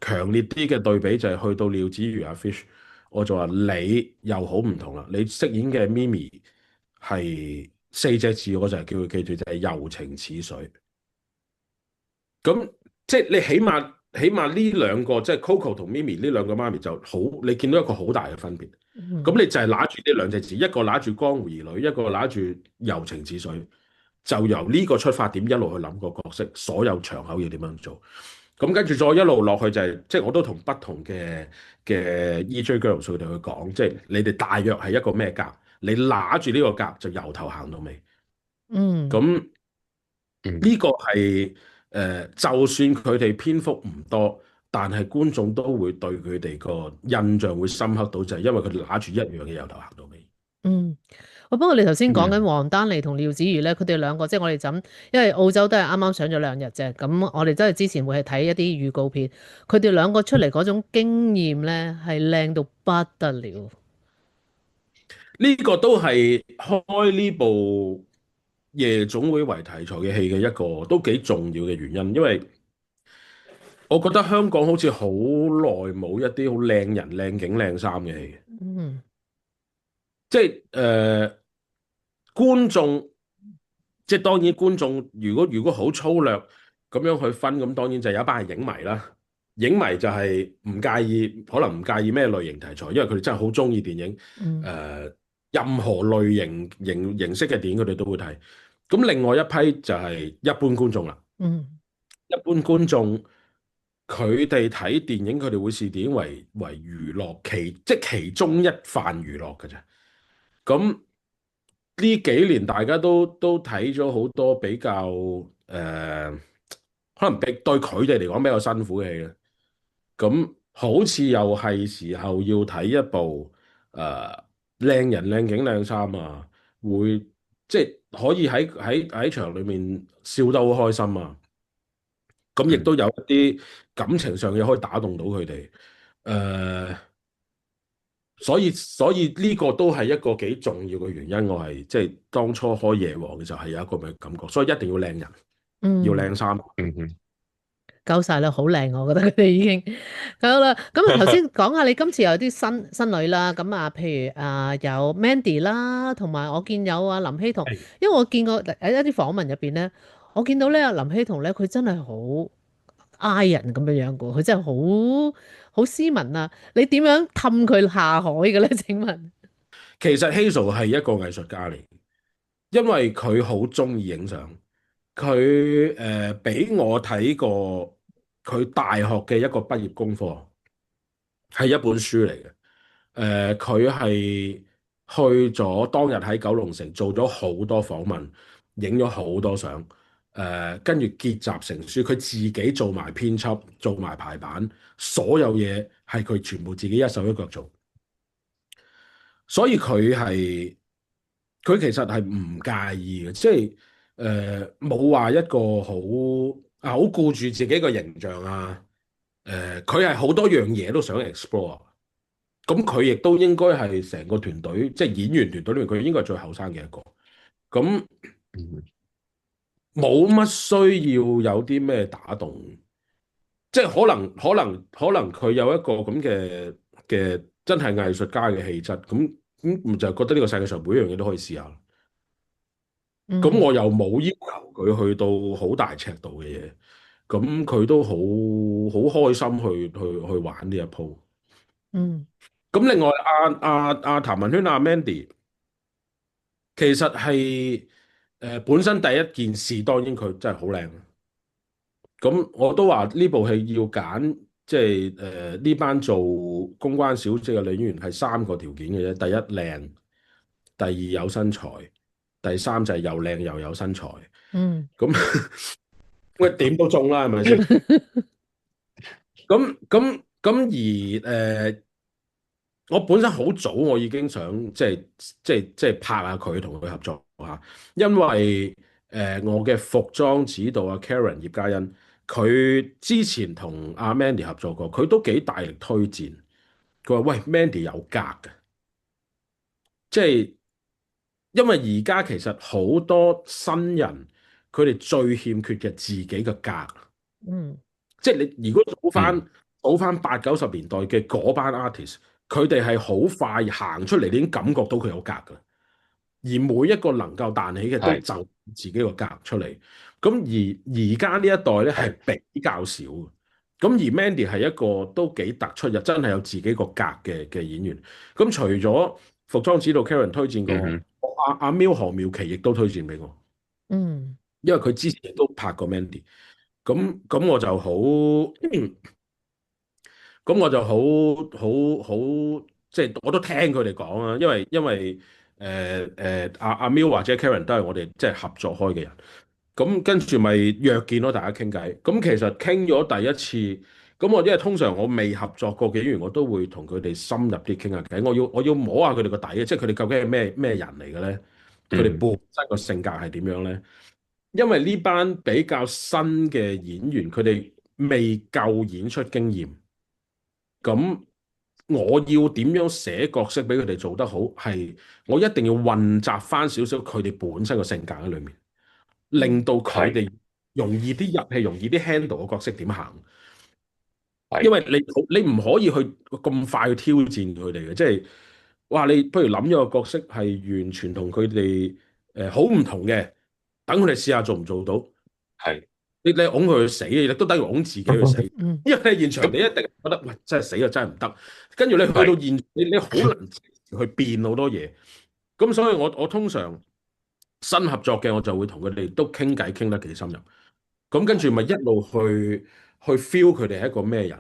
Speaker 2: 強烈啲嘅對比就係去到廖子妤阿 Fish，我就話你又好唔同啦。你飾演嘅 Mimi 係四隻字，我就係叫佢記住就係柔情似水。咁即係你起碼呢兩個即係 Coco 同 Mimi 呢兩個媽咪就好，你見到一個好大嘅分別。
Speaker 1: 嗯
Speaker 2: 咁你就係揦住呢兩隻字，一個揦住江湖兒女，一個揦住柔情似水，就由呢個出發點一路去諗個角色，所有場口要點樣做。咁跟住再一路落去就係，即係我都同不同嘅 EJ Girls 佢哋去講，即係你哋大約係一個咩格，你揦住呢個格就由頭行到尾。
Speaker 1: 嗯
Speaker 2: 咁
Speaker 3: 嗯
Speaker 2: 呢個係就算佢哋篇幅唔多，但係觀眾都會對佢哋個印象會深刻到，就係因為佢哋揦住一樣嘢由頭行到尾。
Speaker 1: 嗯。不過你頭先講緊
Speaker 3: 嗯
Speaker 1: 黃丹妮同廖子妤咧，佢哋兩個即係我哋就咁，因為澳洲都係啱啱上咗2日啫。咁我哋都係之前會係睇一啲預告片，佢哋兩個出嚟嗰種經驗咧係靚到不得了。
Speaker 2: 呢個都係開呢部夜總會為題材嘅戲嘅一個都幾重要嘅原因，因為我覺得香港好似好耐冇一啲好靚人靚景靚衫嘅戲，
Speaker 1: 嗯
Speaker 2: 即係觀眾，即係當然觀眾如果好粗略咁樣去分，咁當然就有一班係影迷啦。影迷就係唔介意，可能唔介意咩類型題材，因為佢哋真係好中意電影。
Speaker 1: 嗯
Speaker 2: 任何類形式嘅電影佢哋都會睇。咁另外一批就係一般觀眾啦。
Speaker 1: 嗯
Speaker 2: 一般觀眾佢哋睇電影，佢哋會視電影為娛樂，即係其中一範娛樂嘅啫。咁呢幾年大家都睇咗好多比較可能對佢哋嚟講比較辛苦嘅戲咧。咁好似又係時候要睇一部靚人靚景靚衫啊，會即係可以喺場裏面笑得好開心啊！咁亦
Speaker 3: 嗯
Speaker 2: 都有一啲感情上嘅可以打動到佢哋。所以呢個都係一個幾重要嘅原因。我係即係當初開夜王嘅時候係有一個咁嘅感覺，所以一定要靚人，要
Speaker 1: 嗯。
Speaker 2: 靚衫。
Speaker 3: 嗯
Speaker 1: 夠晒啦，好靚，我覺得佢哋已經好啦。咁頭先講下你今次有啲新女啦，咁啊，譬如有 Mandy 啦，同埋我見有林希彤，
Speaker 3: 係
Speaker 1: 因為我見過喺一啲訪問入邊咧，我見到咧林希彤咧，佢真係好 I 人咁樣樣噶，佢真係好斯文啊！你點樣氹佢下海嘅咧？請問？
Speaker 2: 其實 Hazel 係一個藝術家嚟，因為佢好中意影相。佢俾我睇過佢大學嘅一個畢業功課，係一本書嚟嘅。佢係去咗當日喺九龍城做咗好多訪問，影咗好多相。跟住結集成書，佢自己做埋編輯，做埋排版，所有嘢係佢全部自己一手一腳做。所以佢其實係唔介意嘅，即係冇話一個好顧住自己個形象啊。佢係好多樣嘢都想 explore。咁佢亦都應該係成個團隊，即係演員團隊裏面，佢應該係最後生嘅一個。咁
Speaker 3: 嗯
Speaker 2: 冇乜需要有啲咩打動，即係可能佢有一個咁嘅真係藝術家嘅氣質。咁就覺得呢個世界上每一樣嘢都可以試下。咁
Speaker 1: 嗯
Speaker 2: 我又冇要求佢去到好大尺度嘅嘢，咁佢都好開心去玩呢一鋪。
Speaker 1: 嗯
Speaker 2: 咁另外阿譚文軒Mandy，其實係本身第一件事，當然佢真係好靚。咁我都話呢部戲要揀即係呢班做公關小姐嘅女演員係三個條件嘅啫。第一靚，第二有身材，第三就係又靚又有身材。
Speaker 1: 嗯
Speaker 2: 咁喂點都中啦，係咪先？咁而我本身好早我已經想即係拍下佢同佢合作嚇，因為我嘅服裝指導阿 Karen 葉嘉欣，佢之前同阿 Mandy 合作過，佢都幾大力推薦。佢話：喂，Mandy 有格嘅，即係因為而家其實好多新人佢哋最欠缺嘅自己嘅格。
Speaker 1: 嗯
Speaker 2: 即係你如果數翻
Speaker 3: 嗯
Speaker 2: 數翻80、90年代嘅嗰班 artist，佢哋係好快行出嚟，你已經感覺到佢有格㗎。而每一個能夠彈起嘅都
Speaker 3: 係
Speaker 2: 就自己個格出嚟。咁而家呢一代咧
Speaker 3: 係
Speaker 2: 係比較少嘅。咁而 Mandy 係一個都幾突出，又真係有自己個格嘅演員。咁除咗服裝指導 Karen 推薦過
Speaker 3: 嗯哼
Speaker 2: 我，阿 Miu 何妙琪亦都推薦俾我，
Speaker 1: 嗯
Speaker 2: 因為佢之前都拍過 Mandy。咁我就好。咁我就好，即係我都聽佢哋講啊，因為阿 Miu 或者 Karen 都係我哋即係合作開嘅人，咁跟住咪約見咯，大家傾偈。咁其實傾咗第一次，咁我因為通常我未合作過嘅演員，我都會同佢哋深入啲傾下偈。我要摸下佢哋個底嘅，即係佢哋究竟係咩人嚟嘅咧？佢哋
Speaker 3: 嗯
Speaker 2: 本身個性格係點樣咧？因為呢班比較新嘅演員，佢哋未夠演出經驗。咁我要點樣寫角色俾佢哋做得好？係我一定要混雜翻少少佢哋本身嘅性格喺裏面，令到佢
Speaker 3: 係
Speaker 2: 哋容易啲入戲，容易啲 handle 個角色點行。因
Speaker 3: 係
Speaker 2: 為你唔可以去咁快去挑戰佢哋嘅，即係哇！你不如諗咗個角色係完全同佢哋好唔同嘅，等佢哋試下做唔做到。
Speaker 3: 係
Speaker 2: 你拱佢去死，亦都等於拱自己去死。
Speaker 1: 嗯
Speaker 2: 因為你現場
Speaker 3: 咁
Speaker 2: 你一定覺得喂，真係死啊，真係唔得。跟住你去到
Speaker 3: 係
Speaker 2: 現場，你好難去變好多嘢。咁所以我通常新合作嘅我就會同佢哋都傾偈傾得幾深入。咁跟住咪一路去 feel 佢哋係一個咩人，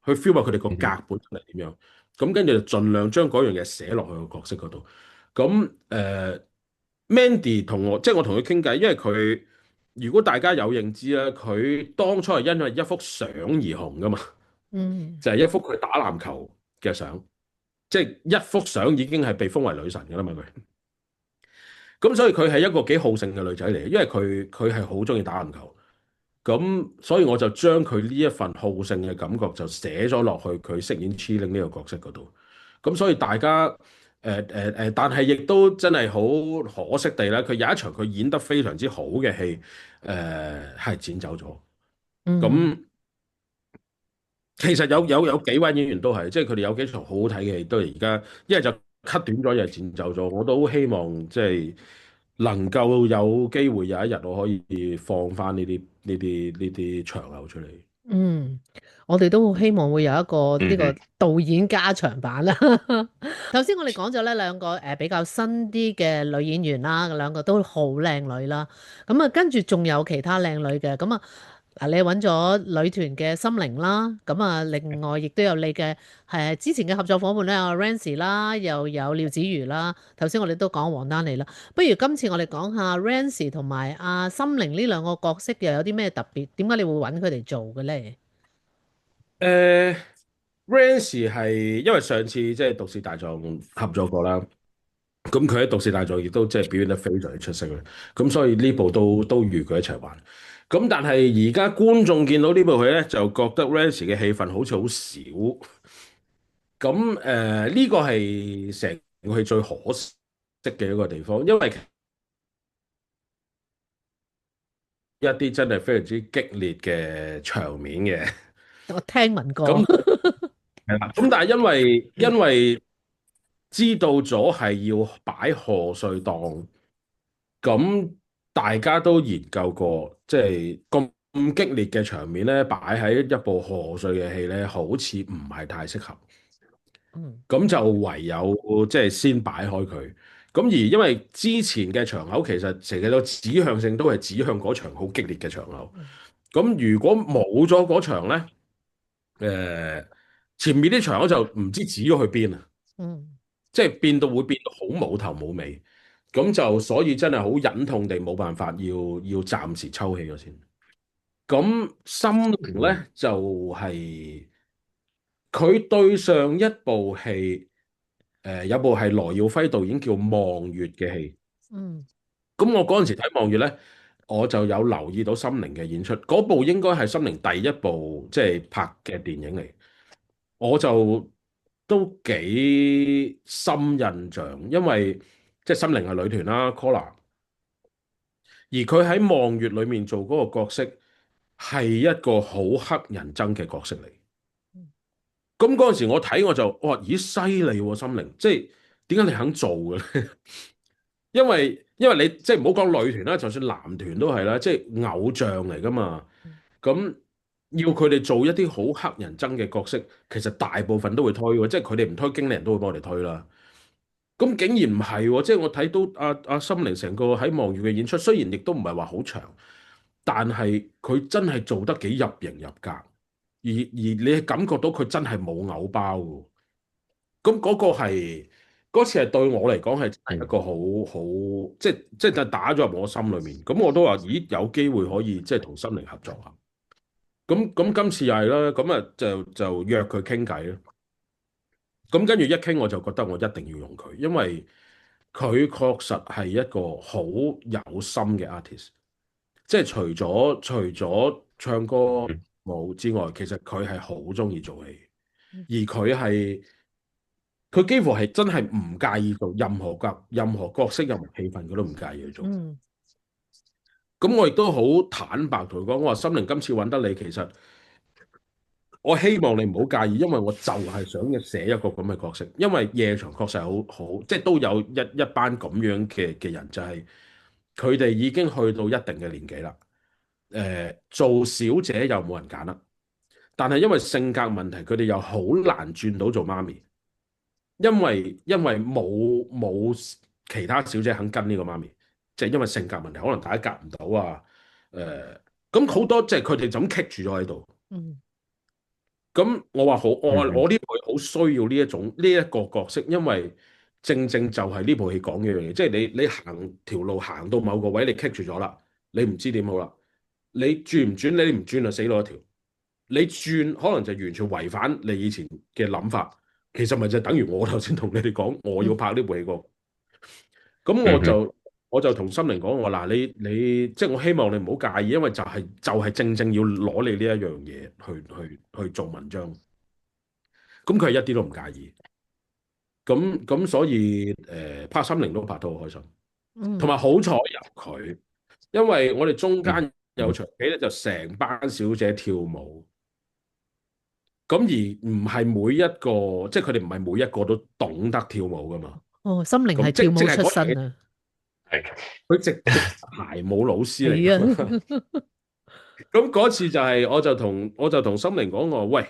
Speaker 2: 去 feel 下佢哋個
Speaker 3: 嗯哼
Speaker 2: 格本身係點樣。咁跟住就盡量將嗰樣嘢寫落去個角色嗰度。咁Mandy 同我即係我同佢傾偈，因為佢如果大家有認知咧，佢當初係因為一幅相而紅噶嘛，
Speaker 1: 嗯
Speaker 2: 就係一幅佢打籃球嘅相，即係一幅相已經係被封為女神噶啦嘛佢。咁所以佢係一個幾好勝嘅女仔嚟嘅，因為佢係好中意打籃球。咁所以我就將佢呢一份好勝嘅感覺就寫咗落去佢飾演 Chilling 呢個角色嗰度。咁所以大家但係亦都真係好可惜地咧，佢有一場佢演得非常之好嘅戲，係剪走咗。
Speaker 1: 嗯
Speaker 2: 咁其實有幾位演員都係，即係佢哋有幾場好好睇嘅戲，都係而家一係就 cut 短咗，一係剪走咗。我都希望即係能夠有機會有一日我可以放翻呢啲場口出嚟。
Speaker 1: 嗯，我哋都好希望會有一個呢個
Speaker 3: 嗯哼
Speaker 1: 導演加長版啦。頭先我哋講咗呢兩個比較新啲嘅女演員啦，兩個都好靚女啦。咁啊，跟住仲有其他靚女嘅，咁啊嗱，你揾咗女團嘅心靈啦，咁啊，另外亦都有你嘅之前嘅合作伙伴咧，有 Rancy 啦，又有廖子瑜啦。頭先我哋都講黃丹妮啦，不如今次我哋講下 Rancy 同埋阿心靈呢兩個角色又有啲咩特別？點解你會揾佢哋做嘅咧？
Speaker 2: 誒 Rance 係因為上次即係《毒舌大狀》合作過啦，咁佢喺《毒舌大狀》亦都即係表現得非常之出色嘅，咁所以呢部都預佢一齊玩。咁但係而家觀眾見到呢部戲咧，就覺得 Rance 嘅戲份好似好少。咁呢個係成個戲最可惜嘅一個地方，因為一啲真係非常之激烈嘅場面嘅。
Speaker 1: 我聽聞過。
Speaker 2: 咁係啦，咁但係因為知道咗係要擺賀歲檔，咁大家都研究過，即係咁激烈嘅場面咧，擺喺一部賀歲嘅戲咧，好似唔係太適合。
Speaker 1: 嗯
Speaker 2: 咁就唯有即係先擺開佢。咁而因為之前嘅場口其實成日個指向性都係指向嗰場好激烈嘅場口。咁如果冇咗嗰場咧，誒前面啲場口就唔知指咗去邊啊，
Speaker 1: 嗯
Speaker 2: 即係會變到好冇頭冇尾，咁就所以真係好忍痛地冇辦法要暫時抽起咗先。咁心靈咧就係、佢對上一部戲，有部係羅耀輝導演叫《望月》嘅戲。
Speaker 1: 嗯
Speaker 2: 咁我嗰陣時睇《望月》咧，我就有留意到心靈嘅演出。嗰部應該係心靈第一部即係拍嘅電影嚟，我就都幾深印象，因為即係心靈係女團啦，Collar，而佢喺《望月》裏面做嗰個角色係一個好乞人憎嘅角色嚟。咁嗰陣時我睇我就哇，咦犀利喎心靈，即係點解你肯做嘅咧？因為你即係唔好講女團啦，就算男團都係啦，即係偶像嚟噶嘛。咁要佢哋做一啲好乞人憎嘅角色，其實大部分都會推喎，即係佢哋唔推，經理人都會幫我哋推啦。咁竟然唔係喎，即係我睇到阿心靈成個喺望月嘅演出，雖然亦都唔係話好長，但係佢真係做得幾入型入格，而你係感覺到佢真係冇偶包喎。咁嗰個係嗰次係對我嚟講係一個好即係打咗入我心裏面。咁我都話咦有機會可以即係同心靈合作下。咁今次又係啦，咁啊就約佢傾偈咯。咁跟住一傾我就覺得我一定要用佢，因為佢確實係一個好有心嘅 artist。即係除咗唱歌舞之外，其實佢係好中意做戲，而佢幾乎係真係唔介意做任何角色、任何戲份，佢都唔介意去做。
Speaker 1: 嗯
Speaker 2: 咁我亦都好坦白同佢講，我話心靈今次揾得你，其實我希望你唔好介意，因為我就係想寫一個咁嘅角色。因為夜場確實係好，即係都有一班咁樣嘅人，就係佢哋已經去到一定嘅年紀啦。做小姐又冇人揀啦，但係因為性格問題，佢哋又好難轉到做媽咪。因為冇其他小姐肯跟呢個媽咪，即係因為性格問題，可能大家夾唔到啊。咁好多即係佢哋就咁棘住咗喺度。
Speaker 1: 嗯
Speaker 2: 咁我話好，我呢部好需要呢一個角色，因為正正就係呢部戲講嘅一樣嘢，即係你行條路行到某個位，你棘住咗啦，你唔知點好啦。你轉唔轉？你唔轉就死路一條。你轉可能就完全違反你以前嘅諗法。其實咪就等於我頭先同你哋講，我要拍呢部戲個。咁我就同心靈講，我話嗱，你即係我希望你唔好介意，因為就係正正要攞你呢一樣嘢去做文章。咁佢係一啲都唔介意。咁所以拍心靈都拍得好開心，同埋
Speaker 1: 嗯
Speaker 2: 好彩有佢，因為我哋中
Speaker 3: 嗯
Speaker 2: 間有場戲咧，就成班小姐跳舞。咁而唔係每一個，即係佢哋唔係每一個都懂得跳舞噶嘛。
Speaker 1: 哦，心靈
Speaker 2: 咁
Speaker 1: 係跳舞出
Speaker 2: 即係嗰樣嘢，
Speaker 1: 身啊，
Speaker 3: 係
Speaker 2: 佢直排舞老師嚟
Speaker 1: 係
Speaker 2: 㗎嘛。
Speaker 1: 啊，
Speaker 2: 咁嗰次就係我就同心靈講，我話喂，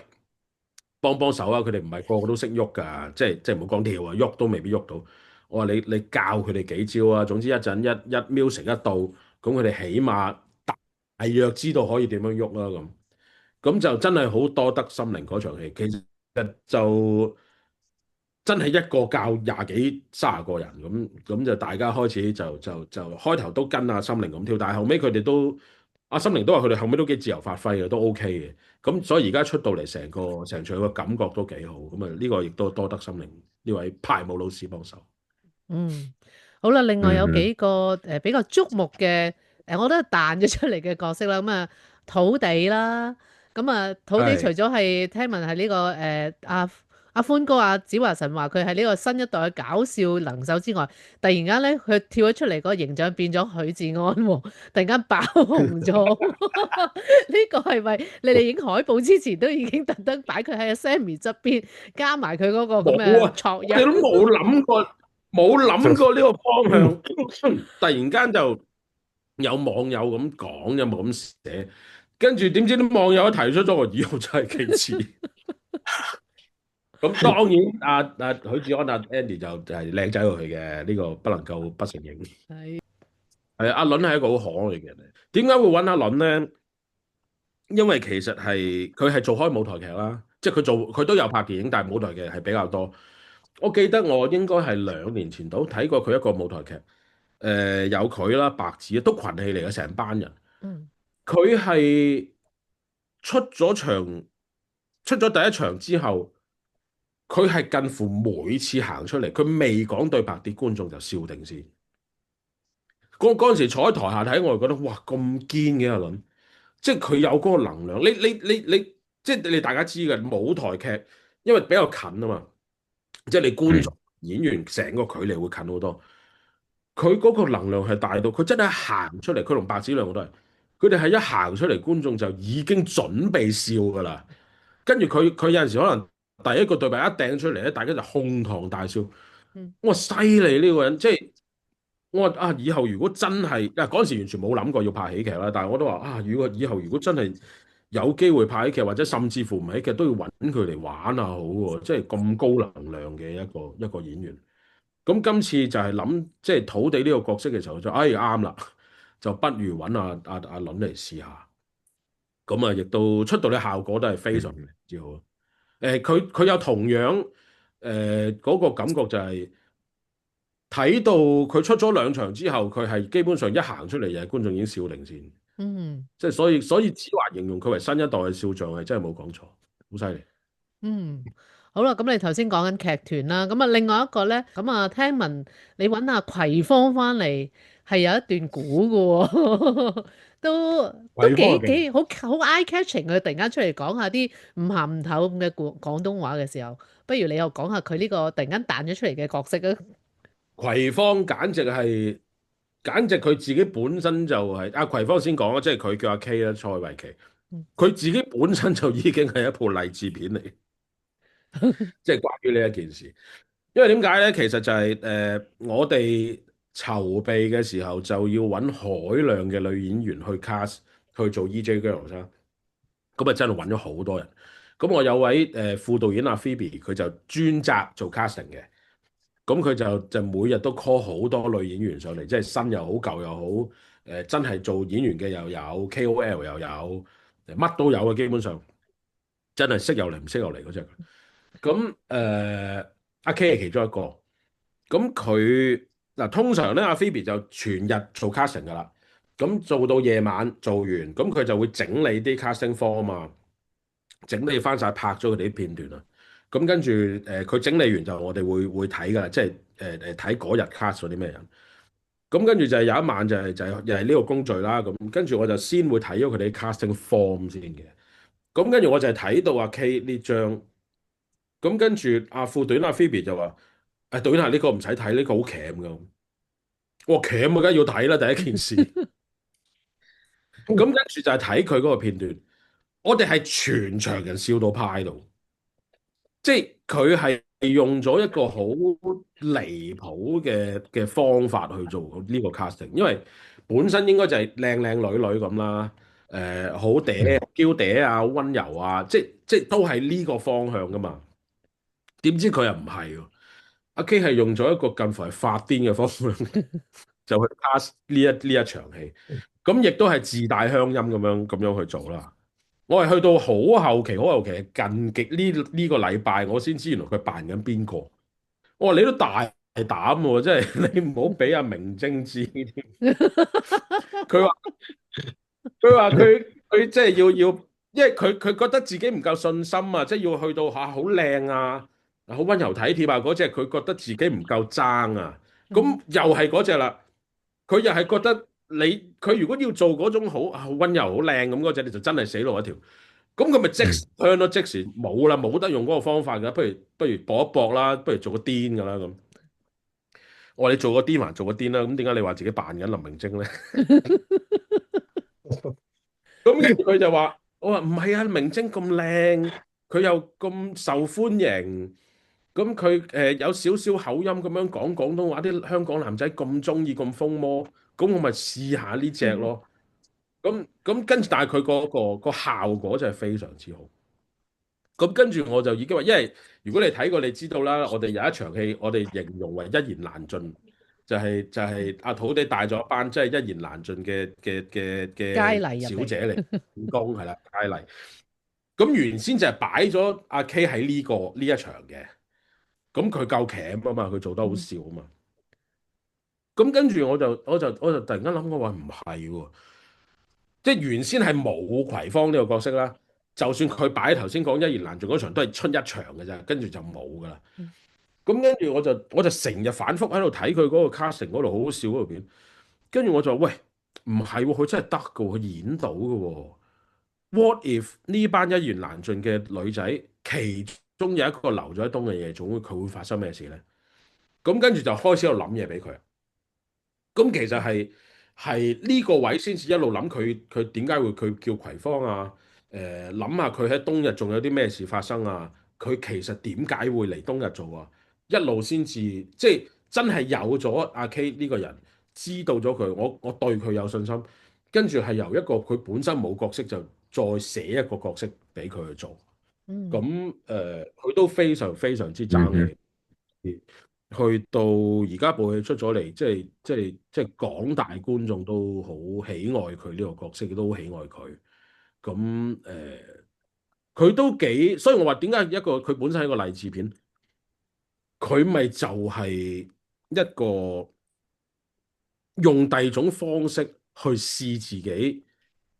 Speaker 2: 幫幫手啊！佢哋唔係個個都識喐㗎，即係唔好講跳啊，喐都未必喐到。我話你教佢哋幾招啊，總之一陣一 music 一到，咁佢哋起碼大約知道可以點樣喐啦咁。咁就真係好多得心靈嗰場戲，其實就真係一個教廿幾30個人咁就大家開始就開頭都跟阿心靈咁跳，但係後尾佢哋都阿心靈都話佢哋後尾都幾自由發揮嘅，都 OK 嘅。咁所以而家出到嚟成場嘅感覺都幾好，咁啊呢個亦都多得心靈呢位排舞老師幫手。
Speaker 1: 嗯，好啦，另外有幾個比較矚目嘅我覺得係彈咗出嚟嘅角色啦，咁啊土地啦，咁啊土地除
Speaker 2: 係
Speaker 1: 咗係聽聞係呢個阿歡哥子華神話佢係呢個新一代嘅搞笑能手之外，突然間咧佢跳咗出嚟個形象變咗許志安喎，突然間爆紅咗，呢個係咪你哋影海報之前都已經特登擺佢喺阿 Sammy 側邊，加埋佢嗰個咁
Speaker 2: 冇啊，
Speaker 1: 嘅錯
Speaker 2: 我哋都
Speaker 1: 音？
Speaker 2: 冇諗過呢個方向，突然間就有網友咁講，有冇咁寫？跟住點知啲網友一提出咗個以後就係其次。咁當然許志安Andy 就係靚仔過佢嘅，呢個不能夠不承認。
Speaker 1: 係
Speaker 2: 係阿倫係一個好可愛嘅人嚟。點解會揾阿倫咧？因為其實佢係做開舞台劇啦，即係佢都有拍電影，但係舞台劇係比較多。我記得我應該係2年前度睇過佢一個舞台劇，有佢啦，白只都群戲嚟嘅，成班人。
Speaker 1: 嗯
Speaker 2: 佢係出咗場，出咗第一場之後，佢係近乎每次行出嚟，佢未講對白，啲觀眾就笑定先。嗰陣時坐喺台下睇，我就覺得哇咁堅嘅阿倫，即係佢有嗰個能量。你，即係你大家知嘅舞台劇，因為比較近啊嘛，即係你觀眾演員成個距離會近好多。佢嗰個能量係大到，佢真係行出嚟，佢同白紙兩個都係，佢哋係一行出嚟，觀眾就已經準備笑㗎啦。跟住佢有陣時可能第一個對白一掟出嚟咧，大家就哄堂大笑。
Speaker 1: 嗯
Speaker 2: 我話犀利呢個人，即係我話啊，以後如果真係啊嗰陣時完全冇諗過要拍喜劇啦，但係我都話啊，如果以後如果真係有機會拍喜劇，或者甚至乎唔係喜劇，都要揾佢嚟玩下好喎，即係咁高能量嘅一個演員。咁今次就係諗即係土地呢個角色嘅時候就啱啦，就不如揾阿倫嚟試下。咁啊，亦都出到嘅效果都係非常之好。佢有同樣嗰個感覺就係睇到佢出咗2場之後，佢係基本上一行出嚟，就係觀眾已經笑定先。
Speaker 1: 嗯
Speaker 2: 即係所以子華形容佢為新一代嘅笑匠係真係冇講錯，好犀利。
Speaker 1: 嗯，好啦，咁你頭先講緊劇團啦，咁啊另外一個咧，咁啊聽聞你揾阿葵芳翻嚟係有一段古嘅喎，都
Speaker 2: 惠科勁，
Speaker 1: 幾好 eye catching，佢突然間出嚟講下啲唔鹹唔淡咁嘅廣東話嘅時候，不如你又講下佢呢個突然間彈咗出嚟嘅角色啊？
Speaker 2: 葵芳簡直佢自己本身就係、阿葵芳先講啦，即係佢叫阿 K 啦，蔡慧琪，
Speaker 1: 嗯
Speaker 2: 佢自己本身就已經係一部勵志片嚟，即係關於呢一件事。因為點解咧？其實就係、我哋籌備嘅時候就要揾海量嘅女演員去 cast 去做 E.J. Girls 啦。咁啊真係揾咗好多人。咁我有位副導演阿 Phoebe，佢就專責做 casting 嘅。咁佢就每日都 call 好多女演員上嚟，即係新又好舊又好，真係做演員嘅又有 KOL 又有，乜都有嘅基本上，真係識又嚟唔識又嚟嗰只。咁阿 K 係其中一個，咁佢嗱通常咧阿 Phoebe 就全日做 casting 噶啦，咁做到夜晚做完，咁佢就會整理啲 casting form 啊嘛，整理翻晒拍咗佢哋啲片段啊，咁跟住佢整理完就我哋會睇噶啦，即係睇嗰日 cast 咗啲咩人，咁跟住就係有一晚就係又係呢個工序啦，咁跟住我就先會睇咗佢哋啲 casting form 先嘅，咁跟住我就係睇到阿 K 呢張。咁跟住阿副短阿 Phoebe 就話：誒導演啊，呢個唔使睇，呢個好鉗噶。我話鉗啊，梗係要睇啦，第一件事。咁跟住就係睇佢嗰個片段，我哋係全場人笑到趴喺度，即係佢係用咗一個好離譜嘅方法去做呢個 casting，因為本身應該就係靚靚女女咁啦，好嗲嬌嗲啊，好溫柔啊，即係都係呢個方向噶嘛。點知佢又唔係喎，阿 K 係用咗一個近乎係發癲嘅方向，就去 pass 呢一場戲，咁亦都係自帶鄉音咁樣去做啦。我係去到好後期，近極呢個禮拜，我先知原來佢扮緊邊個。我話你都大膽喎，即係你唔好俾阿明晶知添。佢話佢即係要，因為佢覺得自己唔夠信心啊，即係要去到嚇好靚啊，好温柔體貼啊嗰隻，佢覺得自己唔夠爭啊。咁又係嗰隻啦，佢又係覺得佢如果要做嗰種好温柔好靚咁嗰隻，你就真係死路一條。咁佢咪即時向咯，即時冇啦，冇得用嗰個方法㗎，不如搏一搏啦，不如做個癲㗎啦咁。我話你做個癲還做個癲啦，咁點解你話自己扮緊林明晶咧？咁佢就話：我話唔係啊，明晶咁靚，佢又咁受歡迎，咁佢有少少口音咁樣講廣東話，啲香港男仔咁中意咁瘋魔，咁我咪試下呢只咯。咁跟住，但係佢個效果真係非常之好。咁跟住我就已經話，因為如果你睇過，你知道啦，我哋有一場戲，我哋形容為一言難盡。就係阿土地帶咗一班即係一言難盡
Speaker 1: 佳
Speaker 2: 嘅
Speaker 1: 麗入嚟，
Speaker 2: 小姐嚟演工係啦，佳麗。咁原先就係擺咗阿 K 喺呢一場嘅，咁佢夠鉗啊嘛，佢做得好笑啊嘛。咁跟住我就突然間諗，我話唔係喎，即係原先係冇葵芳呢個角色啦。就算佢擺頭先講一言難盡嗰場，都係出一場嘅咋，跟住就冇噶啦。咁跟住我就成日反覆喺度睇佢嗰個 casting 嗰度好好笑嗰條片，跟住我就話喂，唔係喎，佢真係得嘅喎，佢演到嘅喎。What if 呢班一言難盡嘅女仔，其中有一個留咗喺東嘅夜總會，佢會發生咩事咧？咁跟住就開始喺度諗嘢俾佢。咁其實係呢個位先至一路諗佢點解會佢叫葵芳啊？諗下佢喺冬日仲有啲咩事發生啊？佢其實點解會嚟冬日做啊？一路先至即係真係有咗阿 K 呢個人，知道咗佢，我對佢有信心，跟住係由一個佢本身冇角色就再寫一個角色俾佢去做。咁佢都非常非常之爭氣。去到而家部戲出咗嚟，即係廣大觀眾都好喜愛佢呢個角色，都好喜愛佢。咁佢都幾，所以我話點解一個佢本身係一個勵志片，佢咪就係一個用第二種方式去試自己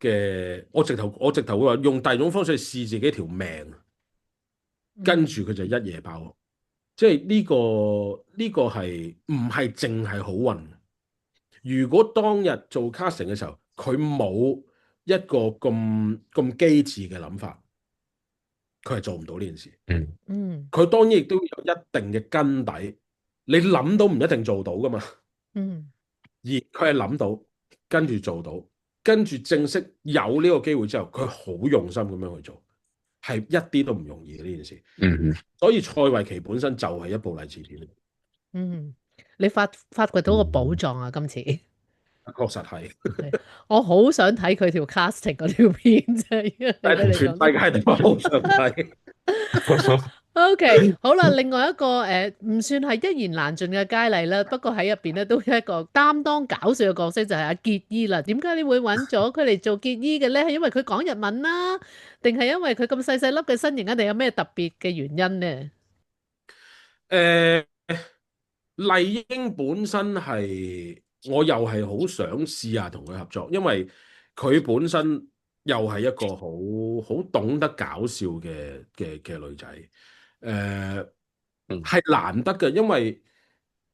Speaker 2: 嘅，我直頭會話用第二種方式去試自己條命，跟住佢就一夜爆紅。即係呢個係唔係淨係好運？如果當日做 casting 嘅時候，佢冇一個咁機智嘅諗法，佢係做唔到呢件事。佢當然亦都有一定嘅根底，你諗到唔一定做到噶嘛。而佢係諗到，跟住做到，跟住正式有呢個機會之後，佢好用心咁樣去做，係一啲都唔容易嘅呢件事。所以蔡慧琪本身就係一部勵志片。
Speaker 1: 你發掘到個寶藏啊！今次
Speaker 2: 確實係，
Speaker 1: 我好想睇佢條 casting 嗰條片啫，
Speaker 2: 但係全世界都好想睇。
Speaker 1: OK，好啦，另外一個唔算係一言難盡嘅佳麗啦，不過喺入邊咧都有一個擔當搞笑嘅角色，就係阿結衣啦。點解你會揾咗佢嚟做結衣嘅咧？係因為佢講日文啦，定係因為佢咁細細粒嘅身形啊？定有咩特別嘅原因咧？
Speaker 2: 麗英本身係我又係好想試下同佢合作，因為佢本身又係一個好懂得搞笑嘅女仔。係難得嘅，因為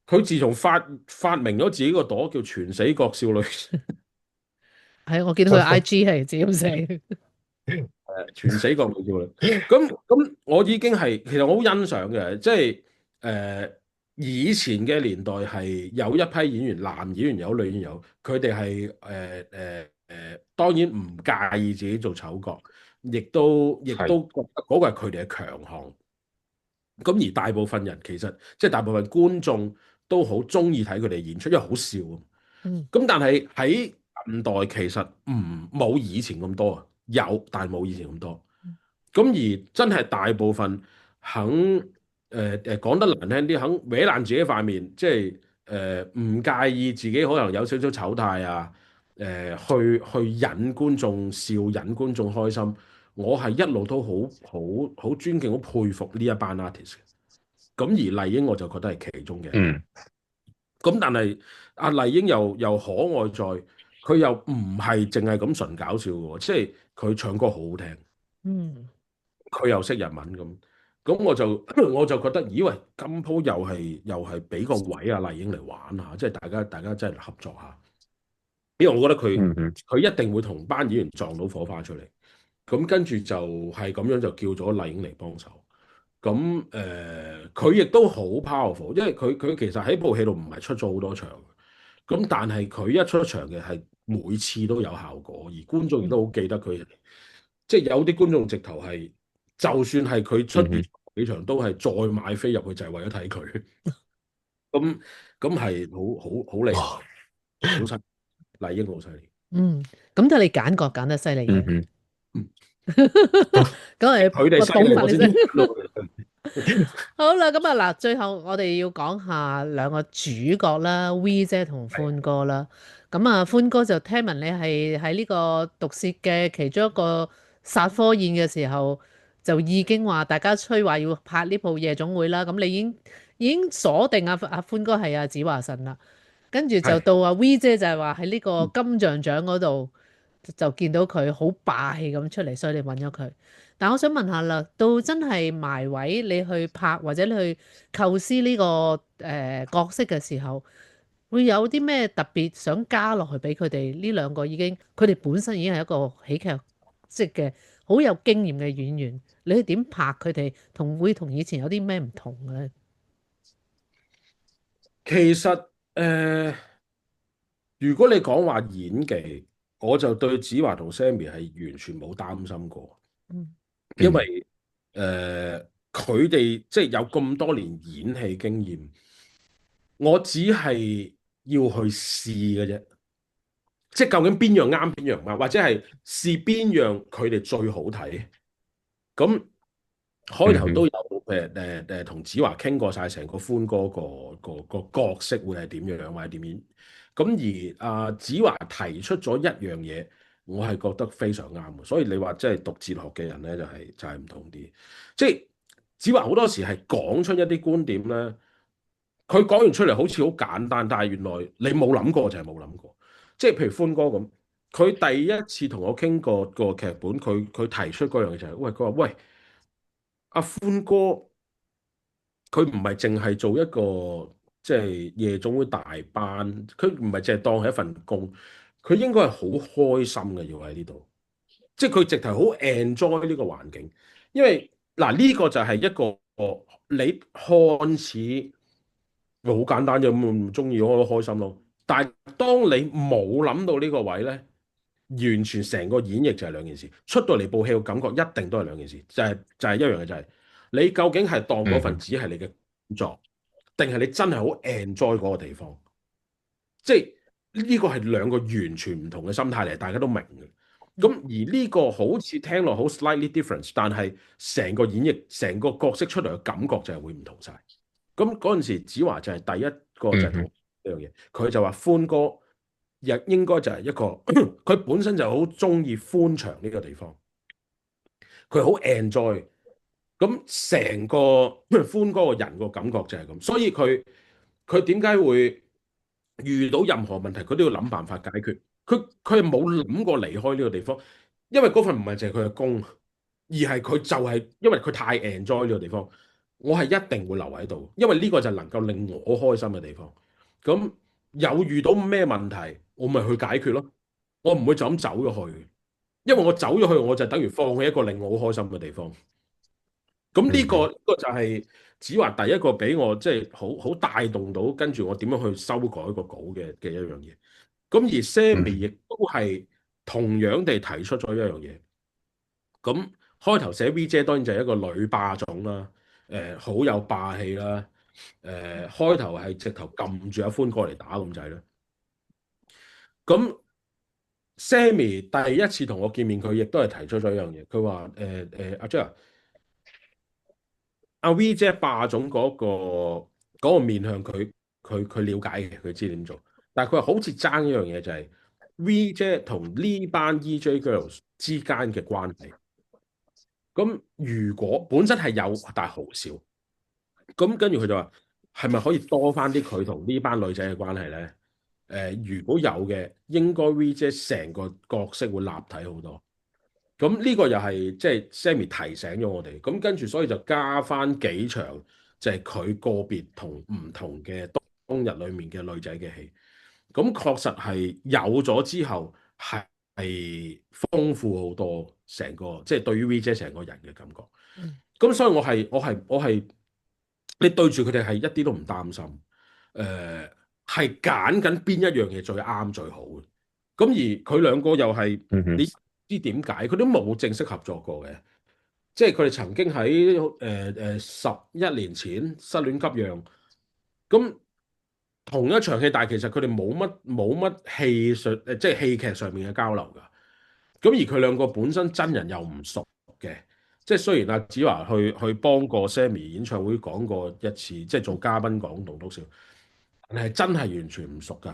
Speaker 2: 佢自從發明咗自己個朵叫全死角少女，
Speaker 1: 係我見到佢 IG 係自己咁寫。
Speaker 2: 全死角女少女。咁我已經係其實我好欣賞嘅，即係以前嘅年代係有一批演員，男演員有，女演員有，佢哋係當然唔介意自己做丑角，亦都覺得嗰個係佢哋嘅強項。咁而大部分人其實即係大部分觀眾都好中意睇佢哋演出，因為好笑。咁但係喺近代其實冇以前咁多啊，有但係冇以前咁多。咁而真係大部分肯講得難聽啲，肯搲爛自己塊面，即係唔介意自己可能有少少醜態啊，去引觀眾笑，引觀眾開心。我係一路都好尊敬、好佩服呢一班 artist 嘅。咁而麗英我就覺得係其中嘅。咁但係阿麗英又可愛在，佢又唔係淨係咁純搞笑嘅喎，即係佢唱歌好好聽。佢又識日文咁我就覺得，咦喂，今鋪又係俾個位阿麗英嚟玩下，即係大家真係合作下。因為我覺得佢一定會同班演員撞到火花出嚟。咁跟住就係咁樣就叫咗麗英嚟幫手。咁佢亦都好 powerful，因為佢其實喺部戲度唔係出咗好多場。咁但係佢一出場嘅係每次都有效果，而觀眾亦都好記得佢。即係有啲觀眾直頭係，就算係佢出幾場都係再買飛入去，就係為咗睇佢。咁係好厲害，好犀利，麗英好犀利。
Speaker 1: 咁睇你揀角揀得犀利嘅。咁係
Speaker 2: 佢哋犀利，我先
Speaker 1: 好啦，咁啊嗱，最後我哋要講下兩個主角啦，V 姐同歡哥啦。咁啊，歡哥就聽聞你係喺呢個毒舌嘅其中一個殺科宴嘅時候，就已經話大家吹話要拍呢部夜總會啦。咁你已經鎖定阿歡哥係阿子華神啦。跟住就
Speaker 2: 係
Speaker 1: 到阿 V 姐就係話喺呢個金像獎嗰度就見到佢好霸氣咁出嚟，所以你揾咗佢。但我想問下啦，到真係埋位你去拍或者你去構思呢個角色嘅時候，會有啲咩特別想加落去俾佢哋？呢兩個已經佢哋本身已經係一個喜劇即嘅好有經驗嘅演員，你去點拍佢哋，會同以前有啲咩唔同嘅咧？
Speaker 2: 其實如果你講話演技，我就對子華同 Sammy 係完全冇擔心過，
Speaker 1: 嗯
Speaker 2: 因
Speaker 3: 嗯
Speaker 2: 為佢哋即係有咁多年演戲經驗，我只係要去試嘅啫。即係究竟邊樣啱，邊樣唔啱，或者係試邊樣佢哋最好睇。咁開頭都
Speaker 3: 嗯
Speaker 2: 有同子華傾過晒成個歡哥個角色會係點樣或者點樣。咁而子華提出咗一樣嘢，我係覺得非常啱嘅。所以你話即係讀哲學嘅人咧，就係唔同啲。即係子華好多時係講出一啲觀點咧，佢講完出嚟好似好簡單，但係原來你冇諗過就係冇諗過。即係譬如歡哥咁，佢第一次同我傾過個劇本，佢提出嗰樣嘢就係、喂，佢話喂，阿歡哥佢唔係淨係做一個即係夜總會大班，佢唔係淨係當係一份工，佢應該係好開心嘅要喺呢度，即係佢直頭好 enjoy 呢個環境，因為嗱呢個就係一個你看似好簡單啫，咁唔中意我開心咯。但係當你冇諗到呢個位咧，完全成個演繹就係兩件事。出到嚟部戲嘅感覺一定都係兩件事，就係一樣嘅，就係你究竟係當嗰份
Speaker 3: 嗯
Speaker 2: 只係你嘅工作，定係你真係好 enjoy 嗰個地方？即係呢個係兩個完全唔同嘅心態嚟，大家都明嘅。咁而呢個好似聽落好 slightly difference，但係成個演繹、成個角色出嚟嘅感覺就係會唔同晒。咁嗰陣時，子華就係第一個就係同
Speaker 3: 嗯
Speaker 2: 呢樣嘢，佢就話歡哥亦應該就係一個，佢本身就好中意歡場呢個地方，佢好 enjoy。咁成個歡哥個人個感覺就係咁，所以佢點解會遇到任何問題，佢都要諗辦法解決。佢係冇諗過離開呢個地方，因為嗰份唔係淨係佢嘅工，而係佢就係因為佢太 enjoy 呢個地方，我係一定會留喺度，因為呢個就能夠令我開心嘅地方。咁有遇到咩問題，我咪去解決咯。我唔會就咁走咗去，因為我走咗去，我就等於放棄一個令我好開心嘅地方。咁呢個
Speaker 3: 嗯
Speaker 2: 呢個就係子華第一個俾我即係好帶動到，跟住我點樣去修改個稿嘅一樣嘢。咁而 Sammy 亦
Speaker 3: 嗯
Speaker 2: 都係同樣地提出咗一樣嘢。咁開頭寫 V 姐當然就係一個女霸總啦，好有霸氣啦，開頭係直頭撳住阿歡過嚟打咁滯啦。咁 Sammy 第一次同我見面，佢亦都係提出咗一樣嘢，佢話阿 Jack 阿 V 姐霸總嗰個面向佢了解嘅，佢知點做。但係佢話好似爭一樣嘢就係 V 姐同呢班 EJ Girls 之間嘅關係。咁如果本身係有大豪少，咁跟住佢就話係咪可以多翻啲佢同呢班女仔嘅關係咧？如果有嘅，應該 V 姐成個角色會立體好多。咁呢個又係即係 Sammy 提醒咗我哋，咁跟住所以就加翻幾場，就係佢個別同唔同嘅當日裡面嘅女仔嘅戲。咁確實係有咗之後係豐富好多，成個即係對於 V 姐成個人嘅感覺。咁所以我係你對住佢哋係一啲都唔擔心，係揀緊邊一樣嘢最啱最好嘅。咁而佢兩個又係
Speaker 3: 嗯
Speaker 2: 你知點解佢都冇正式合作過嘅，即係佢哋曾經喺11年前失戀急讓，咁同一場戲，但係其實佢哋冇乜戲術即係戲劇上面嘅交流㗎。咁而佢兩個本身真人又唔熟嘅，即係雖然阿子華去幫過 Sammy 演唱會講過一次，即係做嘉賓講棟篤笑，但係真係完全唔熟㗎。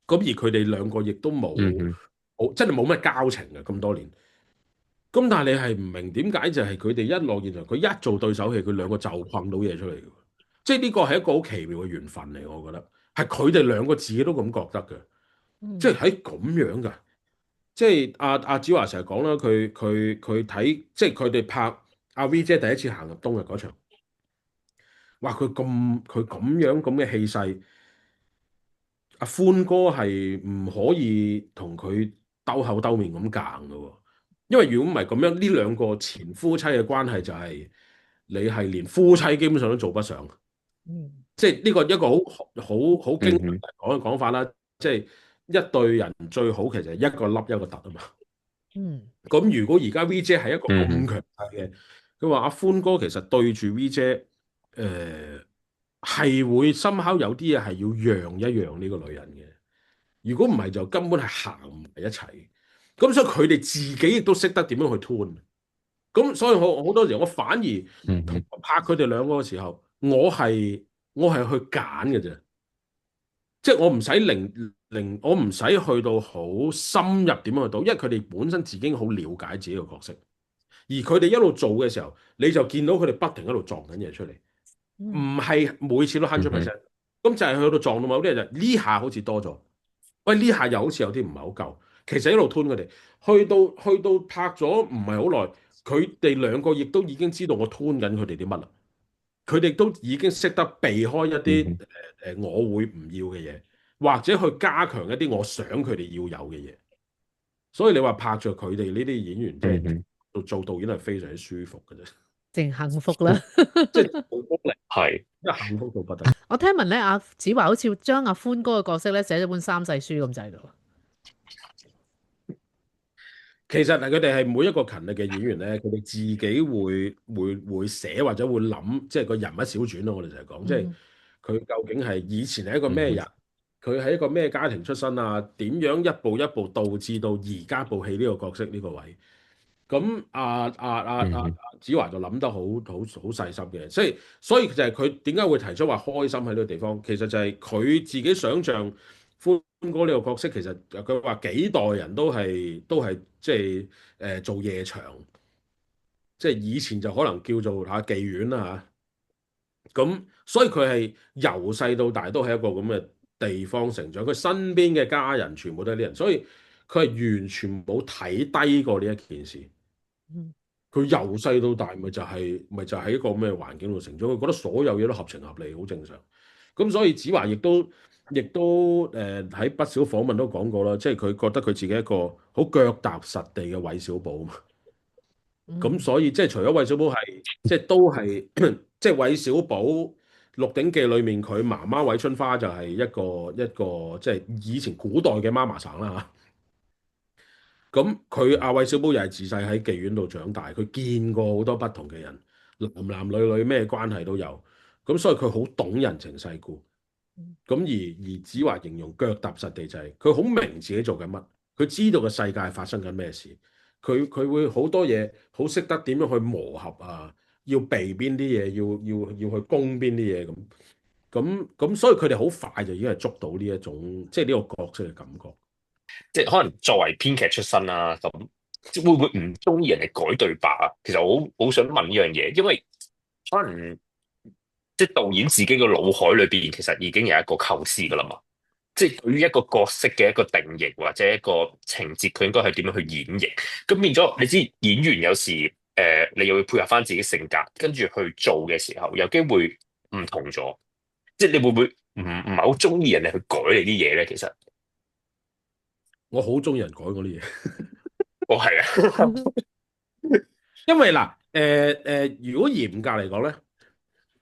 Speaker 2: 咁而佢哋兩個亦都
Speaker 3: 嗯哼
Speaker 2: 真係冇乜交情嘅咁多年。咁但係你係唔明點解就係佢哋一落現場，佢一做對手戲，佢兩個就困到嘢出嚟嘅。即係呢個係一個好奇妙嘅緣分嚟，我覺得係佢哋兩個自己都咁覺得嘅。即係喺咁樣㗎。即係阿子華成日講啦，佢睇即係佢哋拍阿 V 姐第一次行入冬日嗰場，哇！佢咁樣咁嘅氣勢，阿歡哥係唔可以同佢兜口兜面咁硬㗎喎。因為如果唔係咁樣，呢兩個前夫妻嘅關係就係你係連夫妻基本上都做不上。
Speaker 1: 嗯
Speaker 2: 即係呢個一個好經常
Speaker 3: 嗯哼
Speaker 2: 講嘅講法啦。即係一對人最好其實係一個凹一個凸啊嘛。
Speaker 1: 嗯
Speaker 2: 咁如果而家 V 姐係一個
Speaker 3: 嗯哼
Speaker 2: 咁強勢嘅，佢話阿歡哥其實對住 V 姐，係會深刻有啲嘢係要讓一讓呢個女人嘅。如果唔係就根本係行唔埋一齊。咁所以佢哋自己亦都識得點樣去 tune。咁所以我好多時我反而同
Speaker 3: 嗯哼
Speaker 2: 拍佢哋兩個嘅時候，我係去揀嘅啫。即係我唔使我唔使去到好深入點樣去到，因為佢哋本身自己好了解自己個角色。而佢哋一路做嘅時候，你就見到佢哋不停喺度撞緊嘢出嚟，
Speaker 1: 嗯
Speaker 2: 唔係每次都
Speaker 3: 嗯哼
Speaker 2: 100%。咁就係去到撞到某啲人就呢下好似多咗，喂呢下又好似有啲唔係好夠。其實一路吞佢哋，去到拍咗唔係好耐，佢哋兩個亦都已經知道我吞緊佢哋啲乜啦。佢哋都已經識得避開一啲
Speaker 3: 嗯哼
Speaker 2: 我會唔要嘅嘢，或者去加強一啲我想佢哋要有嘅嘢。所以你話拍着佢哋呢啲演員，即係
Speaker 3: 嗯哼
Speaker 2: 做導演係非常之舒服嘅啫。
Speaker 1: 淨幸福啦。
Speaker 2: 即係做福利，
Speaker 3: 係
Speaker 2: 因為幸福到不得了。
Speaker 1: 我聽聞咧，阿子華好似將阿歡哥嘅角色咧寫咗本三世書咁滯咯。
Speaker 2: 其實係佢哋係每一個勤力嘅演員咧，佢哋自己會寫或者會諗，即係個人物小傳咯。我哋成日講，即係
Speaker 1: 嗯
Speaker 2: 佢究竟係以前係一個咩
Speaker 3: 嗯
Speaker 2: 人，佢係一個咩家庭出身啊？點樣一步一步導致到而家部戲呢個角色呢個位？咁子華就諗得好細心嘅。所以就係佢點解會提出話開心喺呢個地方，其實就係佢自己想象歡哥呢個角色，其實佢話幾代人都係即係做夜場，即係以前就可能叫做妓院啦嚇。咁所以佢係由細到大都係一個咁嘅地方成長，佢身邊嘅家人全部都係呢人，所以佢係完全冇睇低過呢一件事。
Speaker 1: 嗯
Speaker 2: 佢由細到大咪就係一個咩環境度成長，佢覺得所有嘢都合情合理，好正常。咁所以子華亦都喺不少訪問都講過啦，即係佢覺得佢自己一個好腳踏實地嘅韋小寶嘛。咁
Speaker 1: 嗯
Speaker 2: 所以即係除咗韋小寶係即係都係即係韋小寶《鹿鼎記》裏面佢媽媽韋春花就係一個即係以前古代嘅媽媽桑啦嚇。咁佢阿韋小寶又係自細喺妓院度長大，佢見過好多不同嘅人，男男女女咩關係都有，咁所以佢好懂人情世故。咁而子華形容腳踏實地就係佢好明自己做緊乜，佢知道個世界發生緊咩事，佢會好多嘢好識得點樣去磨合啊，要避邊啲嘢，要去攻邊啲嘢咁，所以佢哋好快就已經係捉到呢一種即係呢個角色嘅感覺。
Speaker 3: 即係可能作為編劇出身啦，咁即係會唔會唔中意人哋改對白啊？其實我好想問呢樣嘢，因為可能即係導演自己嘅腦海裏邊其實已經有一個構思噶啦嘛。即係對於一個角色嘅一個定型或者一個情節，佢應該係點樣去演繹？咁變咗，你知演員有時你又要配合翻自己性格，跟住去做嘅時候，有機會唔同咗。即係你會唔會唔係好中意人哋去改你啲嘢咧？其實，
Speaker 2: 我好中意人改嗰啲嘢。
Speaker 3: 哦係啊，
Speaker 2: 因為嗱，如果嚴格嚟講咧，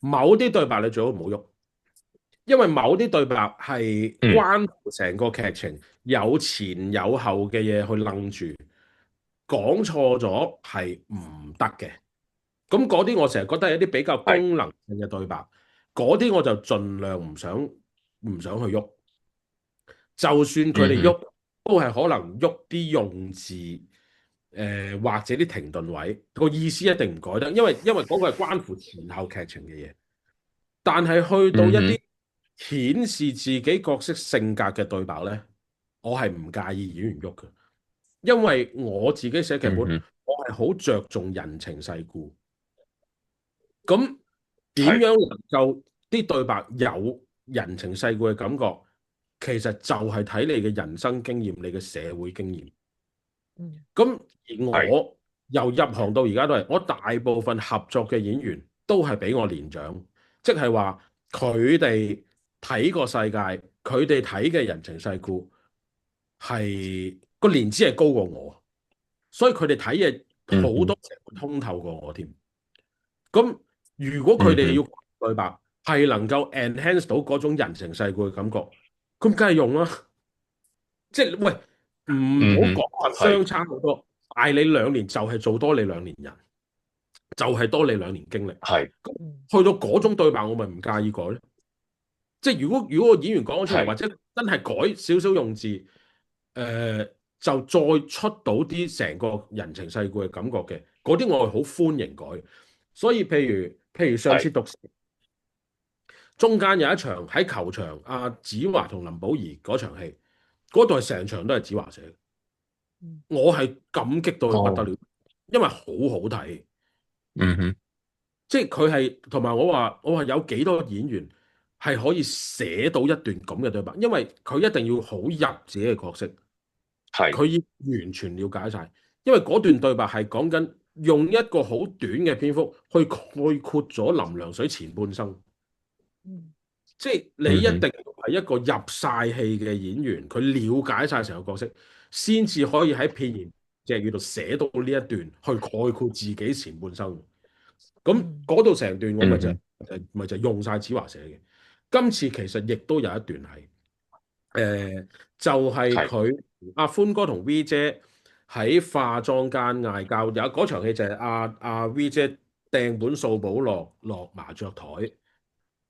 Speaker 2: 某啲對白你最好唔好喐，因為某啲對白係
Speaker 3: 嗯
Speaker 2: 關乎成個劇情有前有後嘅嘢去楞住，講錯咗係唔得嘅。咁嗰啲我成日覺得係一啲比較
Speaker 3: 係
Speaker 2: 功能性嘅對白，嗰啲我就盡量唔想去喐。就算佢哋
Speaker 3: 嗯哼
Speaker 2: 喐，都係可能喐啲用字，或者啲停頓位，個意思一定唔改得，因為嗰個係關乎前後劇情嘅嘢。但係去到一
Speaker 3: 嗯哼，
Speaker 2: 啲顯示自己角色性格嘅對白呢，我係唔介意演員喐嘅，因為我自己寫劇本，
Speaker 3: 嗯哼，
Speaker 2: 我係好着重人情世故。咁點
Speaker 3: 係
Speaker 2: 樣能夠啲對白有人情世故嘅感覺？其實就係睇你嘅人生經驗，你嘅社會經驗。
Speaker 1: 嗯
Speaker 2: 咁而
Speaker 3: 係
Speaker 2: 我由入行到而家都係，我大部分合作嘅演員都係比我年長，即係話佢哋睇個世界，佢哋睇嘅人情世故係個年資係高過我，所以佢哋睇嘢
Speaker 3: 嗯哼，
Speaker 2: 好多時候會通透過我添。咁如果佢
Speaker 3: 嗯哼，
Speaker 2: 哋要對白係能夠 enhance 到嗰種人情世故嘅感覺，咁梗係用啦。即係喂，唔好
Speaker 3: 嗯哼，
Speaker 2: 講話相
Speaker 3: 係
Speaker 2: 差好多，大你2年就係做多你2年人，就係多你2年經歷。
Speaker 3: 係
Speaker 2: 咁
Speaker 1: 嗯
Speaker 2: 去到嗰種對白，我咪唔介意改咧。即係如果個演員講咗出嚟，或
Speaker 3: 係
Speaker 2: 者真係改少少用字，就再出到啲成個人情世故嘅感覺嘅，嗰啲我係好歡迎改。所以譬如上次
Speaker 3: 係
Speaker 2: 讀中間有一場喺球場，阿子華同林保怡嗰場戲，嗰度係成場都係子華寫嘅，
Speaker 1: 嗯
Speaker 2: 我係感激到佢不得
Speaker 3: 哦，
Speaker 2: 了，因為好好睇。
Speaker 3: 嗯哼，
Speaker 2: 即係佢係同埋我話有幾多演員係可以寫到一段咁嘅對白，因為佢一定要好入自己嘅角色，
Speaker 3: 係
Speaker 2: 佢要完全了解晒。因為嗰段對白係講緊用一個好短嘅篇幅去概括咗林良水前半生。
Speaker 1: 嗯
Speaker 2: 即係你一
Speaker 3: 嗯哼，
Speaker 2: 定要係一個入晒戲嘅演員，佢了解晒成個角色，先至可以喺片言隻語度寫到呢一段，去概括自己前半生。咁
Speaker 1: 嗯
Speaker 2: 嗰度成段我咪就
Speaker 3: 嗯哼，
Speaker 2: 咪就用晒子華寫嘅。今次其實亦都有一段係就係
Speaker 3: 係
Speaker 2: 佢阿歡哥同 V 姐喺化妝間嗌交，有嗰場戲就係阿 V 姐掟本數簿落麻雀台。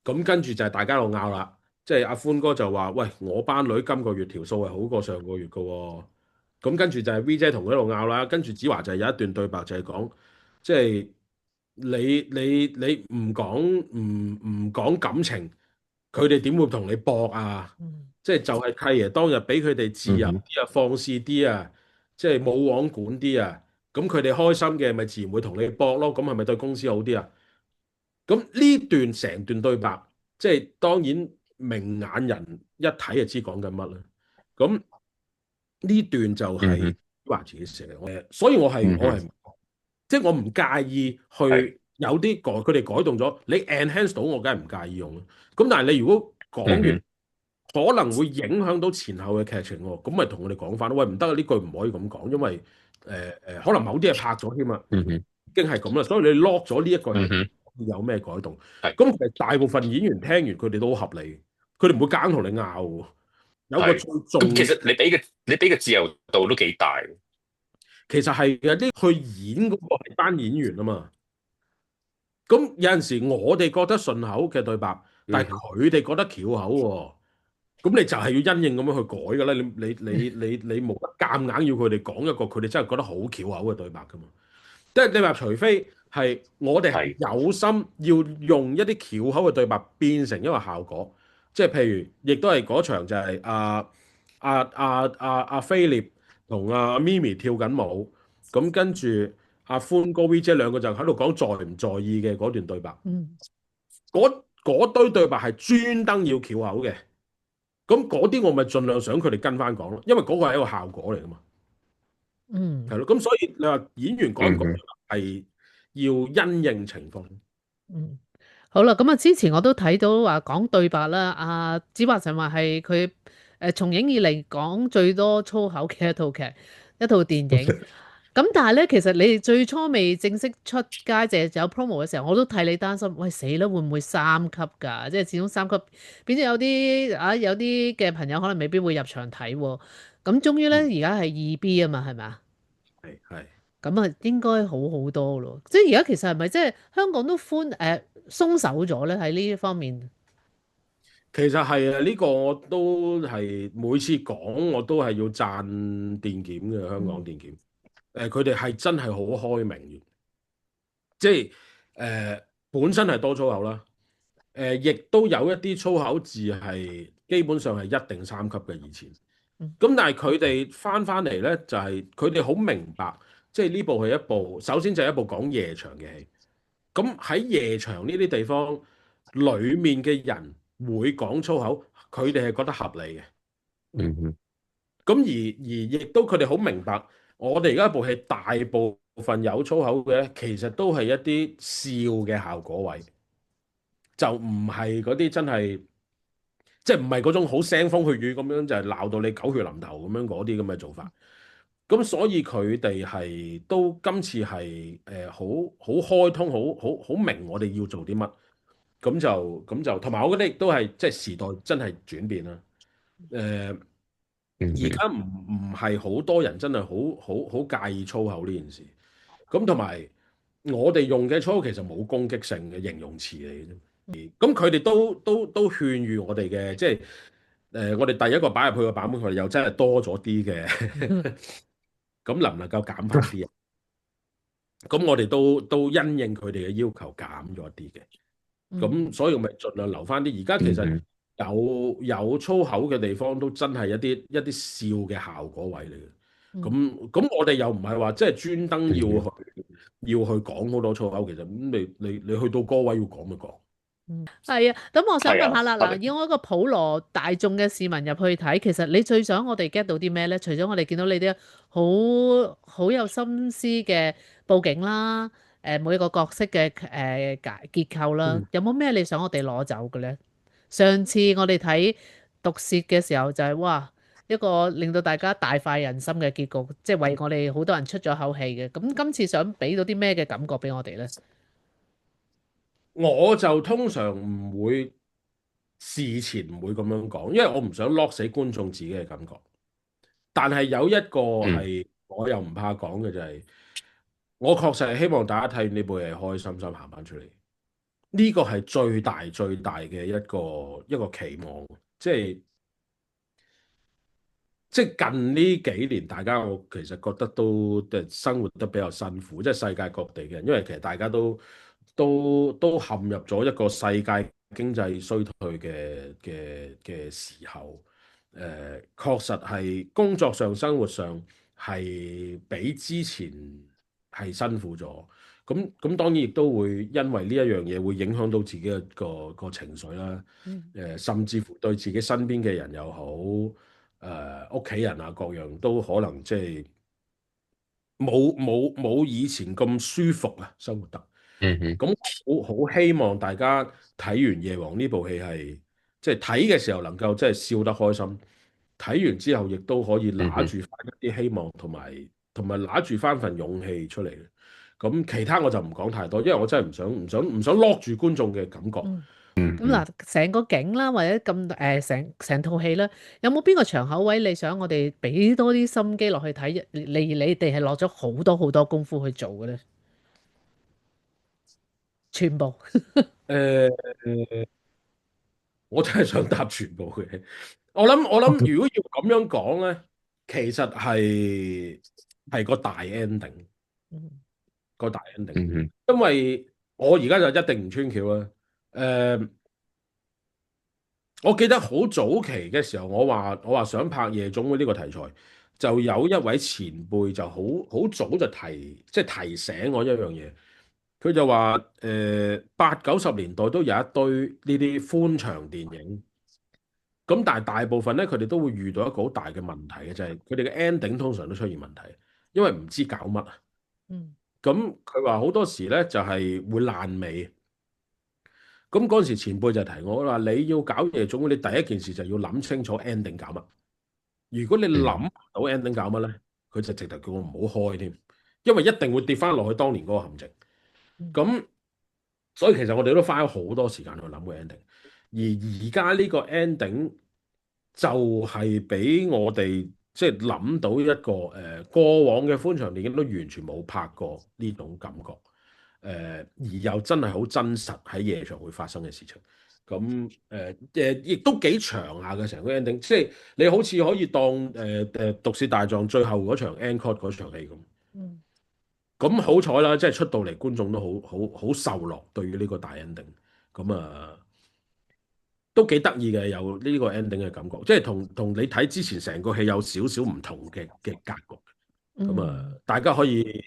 Speaker 2: 咁跟住就係大家喺度拗啦，即係阿歡哥就話：喂，我班女今個月條數係好過上個月嘅喎。咁跟住就係 V 姐同佢喺度拗啦，跟住子華就係有一段對白就係講，即係你唔講感情，佢哋點會同你搏啊？
Speaker 1: 嗯
Speaker 2: 即係就係契爺當日俾佢哋自
Speaker 3: 嗯哼，
Speaker 2: 由啲啊，放肆啲啊，即係冇網管啲啊，咁佢哋開心嘅咪自然會同你搏咯。咁係咪對公司好啲啊？咁呢段成段對白，即係當然明眼人一睇就知講緊乜啦。咁呢段就係
Speaker 3: 嗯哼，
Speaker 2: 話自己寫嘅，所以我係
Speaker 3: 嗯哼，
Speaker 2: 我係即係我唔介意
Speaker 3: 係
Speaker 2: 去有啲佢哋改動咗，你 enhance 到我，梗係唔介意用咯。咁但係你如果講完
Speaker 3: 嗯哼，
Speaker 2: 可能會影響到前後嘅劇情喎，咁咪同我哋講翻咯。喂，唔得啊，呢句唔可以咁講，因為可能某啲嘢拍咗添啊，
Speaker 3: 嗯哼，
Speaker 2: 已經係咁啦，所以你 lock 咗呢一句係
Speaker 3: 嗯哼，
Speaker 2: 有咩改動？
Speaker 3: 係
Speaker 2: 咁其實大部分演員聽完佢哋都好合理，佢哋唔會夾硬同你拗喎。有個
Speaker 3: 係。
Speaker 2: 最
Speaker 3: 咁其
Speaker 2: 重，
Speaker 3: 實你俾嘅自由度都幾大。
Speaker 2: 其實係嘅，啲去演嗰個係班演員啊嘛。咁有陣時我哋覺得順口嘅對白，但係
Speaker 3: 嗯哼，
Speaker 2: 佢哋覺得翹口喎。咁你就係要因應咁樣去改㗎啦。你冇得夾硬要佢哋講一個佢哋真係覺得好翹口嘅對白㗎嘛。即係你話，除非係我哋
Speaker 3: 係
Speaker 2: 有心要用一啲翹口嘅對白變成一個效果，即係譬如，亦都係嗰場就係阿菲臘同阿咪咪跳緊舞，咁跟住阿歡哥 V 姐兩個就喺度講在唔在意嘅嗰段對白，
Speaker 1: 嗯
Speaker 2: 嗰堆對白係專登要翹口嘅，咁嗰啲我咪盡量想佢哋跟翻講咯，因為嗰個係一個效果嚟噶嘛。係
Speaker 1: 嗯
Speaker 2: 咯，咁所以你話演員改唔改
Speaker 3: 嗯哼，
Speaker 2: 係要因應情況。
Speaker 1: 嗯，好啦，咁啊，之前我都睇到話講對白啦，阿子華神話係佢從影以嚟講最多粗口嘅一套劇，一套電影。咁但係咧，其實你哋最初未正式出街，淨係有 promo 嘅時候，我都替你擔心，喂死啦，會唔會3級㗎？即係始終3級，變咗有啲嘅朋友可能未必會入場睇喎。咁終於咧，
Speaker 2: 嗯，
Speaker 1: 而家係2B 啊嘛，係咪啊？
Speaker 2: 係。
Speaker 1: 咁啊，應該好好多咯。即係而家其實係咪即係香港都鬆手咗咧？喺呢一方面。
Speaker 2: 其實係啊，呢個我都係每次講我都係要讚電檢嘅香港
Speaker 1: 嗯
Speaker 2: 電檢。佢哋係真係好開明嘅，即係本身係多粗口啦，亦都有一啲粗口字係基本上係一定三級嘅以前。
Speaker 1: 嗯
Speaker 2: 咁但係佢哋翻嚟咧，就係佢哋好明白，即係呢部係一部首先就係一部講夜場嘅戲。咁喺夜場呢啲地方，裡面嘅人會講粗口，佢哋係覺得合理嘅。
Speaker 3: 嗯哼，
Speaker 2: 咁而亦都佢哋好明白，我哋而家部戲大部分有粗口嘅，其實都係一啲笑嘅效果位，就唔係嗰啲真係，即係唔係嗰種好腥風血雨咁樣，就係鬧到你狗血淋頭咁樣嗰啲咁嘅做法。咁所以佢哋係都今次係好開通，好明我哋要做啲乜。咁就同埋我覺得亦都係即係時代真係轉變啦。
Speaker 3: 嗯哼，
Speaker 2: 而家唔係好多人真係好介意粗口呢件事。咁同埋我哋用嘅粗口其實冇攻擊性嘅形容詞嚟嘅啫。咁佢哋都勸喻我哋嘅，即係我哋第一個擺入去嘅版本，佢哋又真係多咗啲嘅。咁能唔能夠減翻啲啊？咁我哋都因應佢哋嘅要求減咗啲嘅。咁所以我咪盡量留翻啲。而家其實
Speaker 3: 嗯哼，
Speaker 2: 有粗口嘅地方都真係一啲笑嘅效果位嚟嘅。
Speaker 1: 嗯
Speaker 2: 咁我哋又唔係話即係專登
Speaker 3: 嗯哼，
Speaker 2: 要去講好多粗口。其實咁你去到嗰位要講咪講。
Speaker 1: 係啊，咁我想
Speaker 3: 係啊，
Speaker 1: 問下啦，嗱，以我一個普羅大眾嘅市民入去睇，其實你最想我哋 get 到啲咩咧？除咗我哋見到你啲好有心思嘅佈景啦，每一個角色嘅結構啦，
Speaker 2: 嗯
Speaker 1: 有冇咩你想我哋攞走嘅咧？上次我哋睇毒舌嘅時候就係、哇，一個令到大家大快人心嘅結局，即係為我哋好多人出咗口氣嘅。咁今次想俾到啲咩嘅感覺俾我哋咧？
Speaker 2: 我就通常唔會事前唔會咁樣講，因為我唔想 lock 死觀眾自己嘅感覺。但係有一個
Speaker 3: 嗯
Speaker 2: 係我又唔怕講嘅就係，我確實係希望大家睇完呢部戲開開心心行翻出嚟。呢個係最大最大嘅一個期望，即係即係近呢幾年，大家我其實覺得都即係生活得比較辛苦，即係世界各地嘅人，因為其實大家都陷入咗一個世界經濟衰退嘅時候。確實係工作上、生活上係比之前係辛苦咗。咁當然亦都會因為呢一樣嘢會影響到自己嘅個情緒啦。
Speaker 1: 嗯
Speaker 2: 甚至乎對自己身邊嘅人又好，屋企人啊各樣都可能即係冇以前咁舒服啊，生活得。
Speaker 3: 嗯哼，
Speaker 2: 咁好希望大家睇完《夜王》呢部戲係即係睇嘅時候能夠即係笑得開心，睇完之後亦都可以拿
Speaker 3: 嗯哼，
Speaker 2: 住翻一啲希望同埋拿住翻份勇氣出嚟。咁其他我就唔講太多，因為我真係唔想 lock 住觀眾嘅感覺。
Speaker 1: 嗯。
Speaker 3: 嗯
Speaker 1: 咁嗱，成個景啦，或者咁成套戲啦，有冇邊個場口位你想我哋俾多啲心機落去睇？你哋係落咗好多好多功夫去做嘅咧，全部。
Speaker 2: 誒、我真係想答全部嘅。我諗，如果要咁樣講咧，其實係個大 ending，
Speaker 1: 嗯
Speaker 2: 個大 ending。
Speaker 3: 嗯哼，
Speaker 2: 因為我而家就一定唔穿橋啦。誒、我記得好早期嘅時候，我話想拍夜總會呢個題材，就有一位前輩就好早就即係提醒我一樣嘢。佢就話80、90年代都有一堆呢啲歡場電影。咁但係大部分咧，佢哋都會遇到一個好大嘅問題嘅，就係佢哋嘅 ending 通常都出現問題，因為唔知搞乜啊。
Speaker 1: 嗯
Speaker 2: 咁佢話好多時咧就係會爛尾。咁嗰陣時前輩就提我話：你要搞夜總會，你第一件事就要諗清楚 ending 搞乜。如果你諗
Speaker 3: 嗯
Speaker 2: 唔到 ending 搞乜咧，佢就直頭叫我唔好開添，因為一定會跌翻落去當年嗰個陷阱。
Speaker 1: 嗯
Speaker 2: 咁所以其實我哋都花咗好多時間去諗個 ending，而家呢個 ending 就係俾我哋即係諗到一個過往嘅歡場電影都完全冇拍過呢種感覺。而又真係好真實喺夜場會發生嘅事情。咁亦都幾長下嘅成個 ending，即係你好似可以當《毒舌大狀》最後嗰場 encore 嗰場戲咁。
Speaker 1: 嗯
Speaker 2: 咁好彩啦，即係出到嚟觀眾都好受落，對於呢個大 ending，咁啊都幾得意嘅，有呢個 ending 嘅感覺，即係同你睇之前成個戲有少少唔同嘅格局，咁啊
Speaker 1: 嗯，
Speaker 2: 大家可以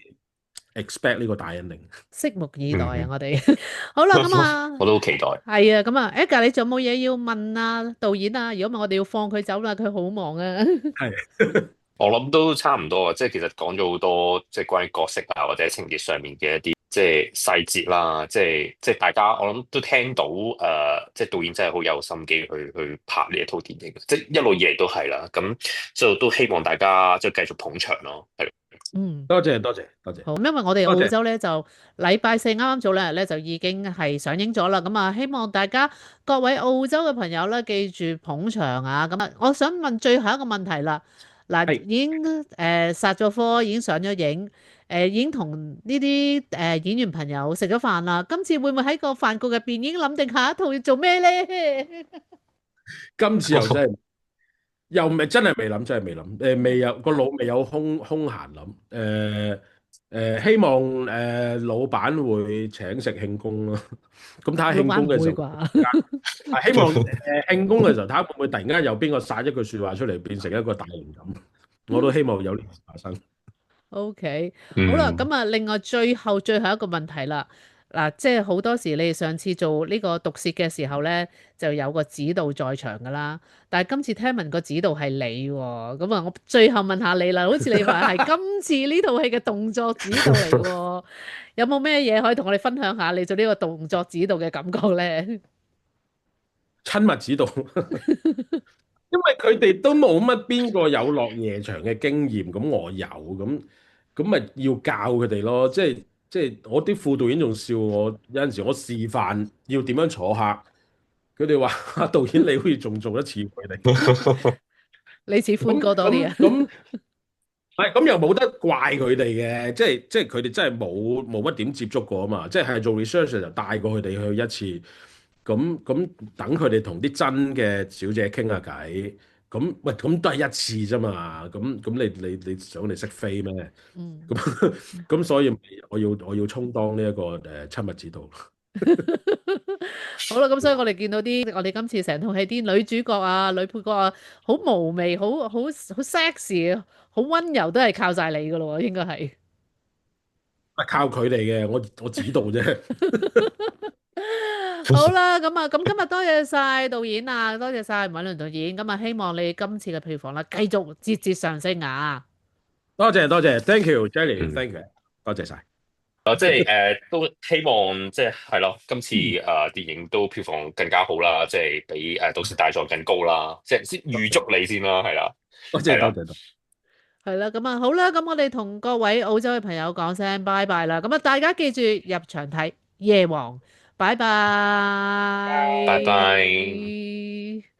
Speaker 2: expect 呢個大 ending。
Speaker 1: 拭目以待啊！
Speaker 3: 嗯，
Speaker 1: 我哋好啦，咁啊，
Speaker 3: 我都好期待。
Speaker 1: 係啊，咁啊，Edgar，你仲有冇嘢要問啊導演啊？如果唔係，我哋要放佢走啦，佢好忙啊。
Speaker 2: 係
Speaker 3: 我諗都差唔多啊，即係其實講咗好多，即係關於角色啊或者情節上面嘅一啲即係細節啦，即係大家我諗都聽到即係導演真係好有心機去拍呢一套電影，即係一路以嚟都係啦，咁就都希望大家即係繼續捧場咯，係。
Speaker 1: 嗯。
Speaker 2: 多謝多謝多謝
Speaker 1: 好，因為我哋
Speaker 2: 多謝，
Speaker 1: 澳洲咧就禮拜四啱啱早兩日咧就已經係上映咗啦，咁啊希望大家各位澳洲嘅朋友咧記住捧場啊！咁啊，我想問最後一個問題啦，嗱
Speaker 2: 係
Speaker 1: 已經殺咗科，已經上咗映，已經同呢啲演員朋友食咗飯啦，今次會唔會喺個飯局入邊已經諗定下一套要做咩咧？
Speaker 2: 今次又真係又未真係未諗，真係未諗，未有個腦未有空閒諗，希望老闆會請食慶功咯，咁睇下慶
Speaker 1: 老闆唔
Speaker 2: 功嘅時候，
Speaker 1: 會啩
Speaker 2: 希望慶功嘅時候睇下會唔會突然間有邊個殺一句説話出嚟，變成一個大靈感，我都希望有呢件事發生。
Speaker 1: ？OK，好啦，
Speaker 3: 嗯，
Speaker 1: 咁啊，另外最後一個問題啦。嗱，即係好多時你哋上次做呢個毒舌嘅時候咧，就有個指導在場噶啦。但係今次聽聞個指導係你喎，咁啊，我最後問下你啦，好似你話係今次呢套戲嘅動作指導嚟喎，有冇咩嘢可以同我哋分享下你做呢個動作指導嘅感覺咧？
Speaker 2: 親密指導，因為佢哋都冇乜邊個有落夜場嘅經驗，咁我有，咁咪要教佢哋咯。即係我啲副導演仲笑我，有陣時我示範要點樣坐客，佢哋話導演你好似仲做得似佢哋。
Speaker 1: 你似歡
Speaker 2: 咁
Speaker 1: 哥多啲啊？
Speaker 2: 咁咁，係咁又冇得怪佢哋嘅，即係佢哋真係冇乜點接觸過啊嘛。即係做 research 就帶過佢哋去一次。咁等佢哋同啲真嘅小姐傾下偈，咁喂咁都係一次啫嘛，咁你想你識飛咩？
Speaker 1: 嗯。
Speaker 2: 咁咁所以我要充當呢一個親密指導。
Speaker 1: 好啦，咁所以我哋見到我哋今次成套戲啲女主角啊、女配角啊，好無味、好 sexy、好温柔，都係靠晒你噶咯喎，應該係。
Speaker 2: 靠佢哋嘅，我指導啫。
Speaker 1: 好啦，咁今日多謝晒導演啊，多謝晒吳偉倫導演，咁啊希望你今次嘅票房啦，繼續節節上升啊！
Speaker 2: 多謝多謝，thank
Speaker 3: 嗯，you，Jenny，thank
Speaker 2: you，多謝晒。
Speaker 3: 即係都希望即係係咯，今次電影都票房更加好啦，即係比《毒舌大狀》更高啦，即係先預祝你先啦，係啦，
Speaker 2: 多謝
Speaker 3: 係啦，
Speaker 2: 多謝多謝，
Speaker 1: 係啦，咁啊好啦，咁我哋同各位澳洲嘅朋友講聲拜拜啦，咁啊大家記住入場睇夜王，拜
Speaker 3: 拜拜。
Speaker 1: 拜。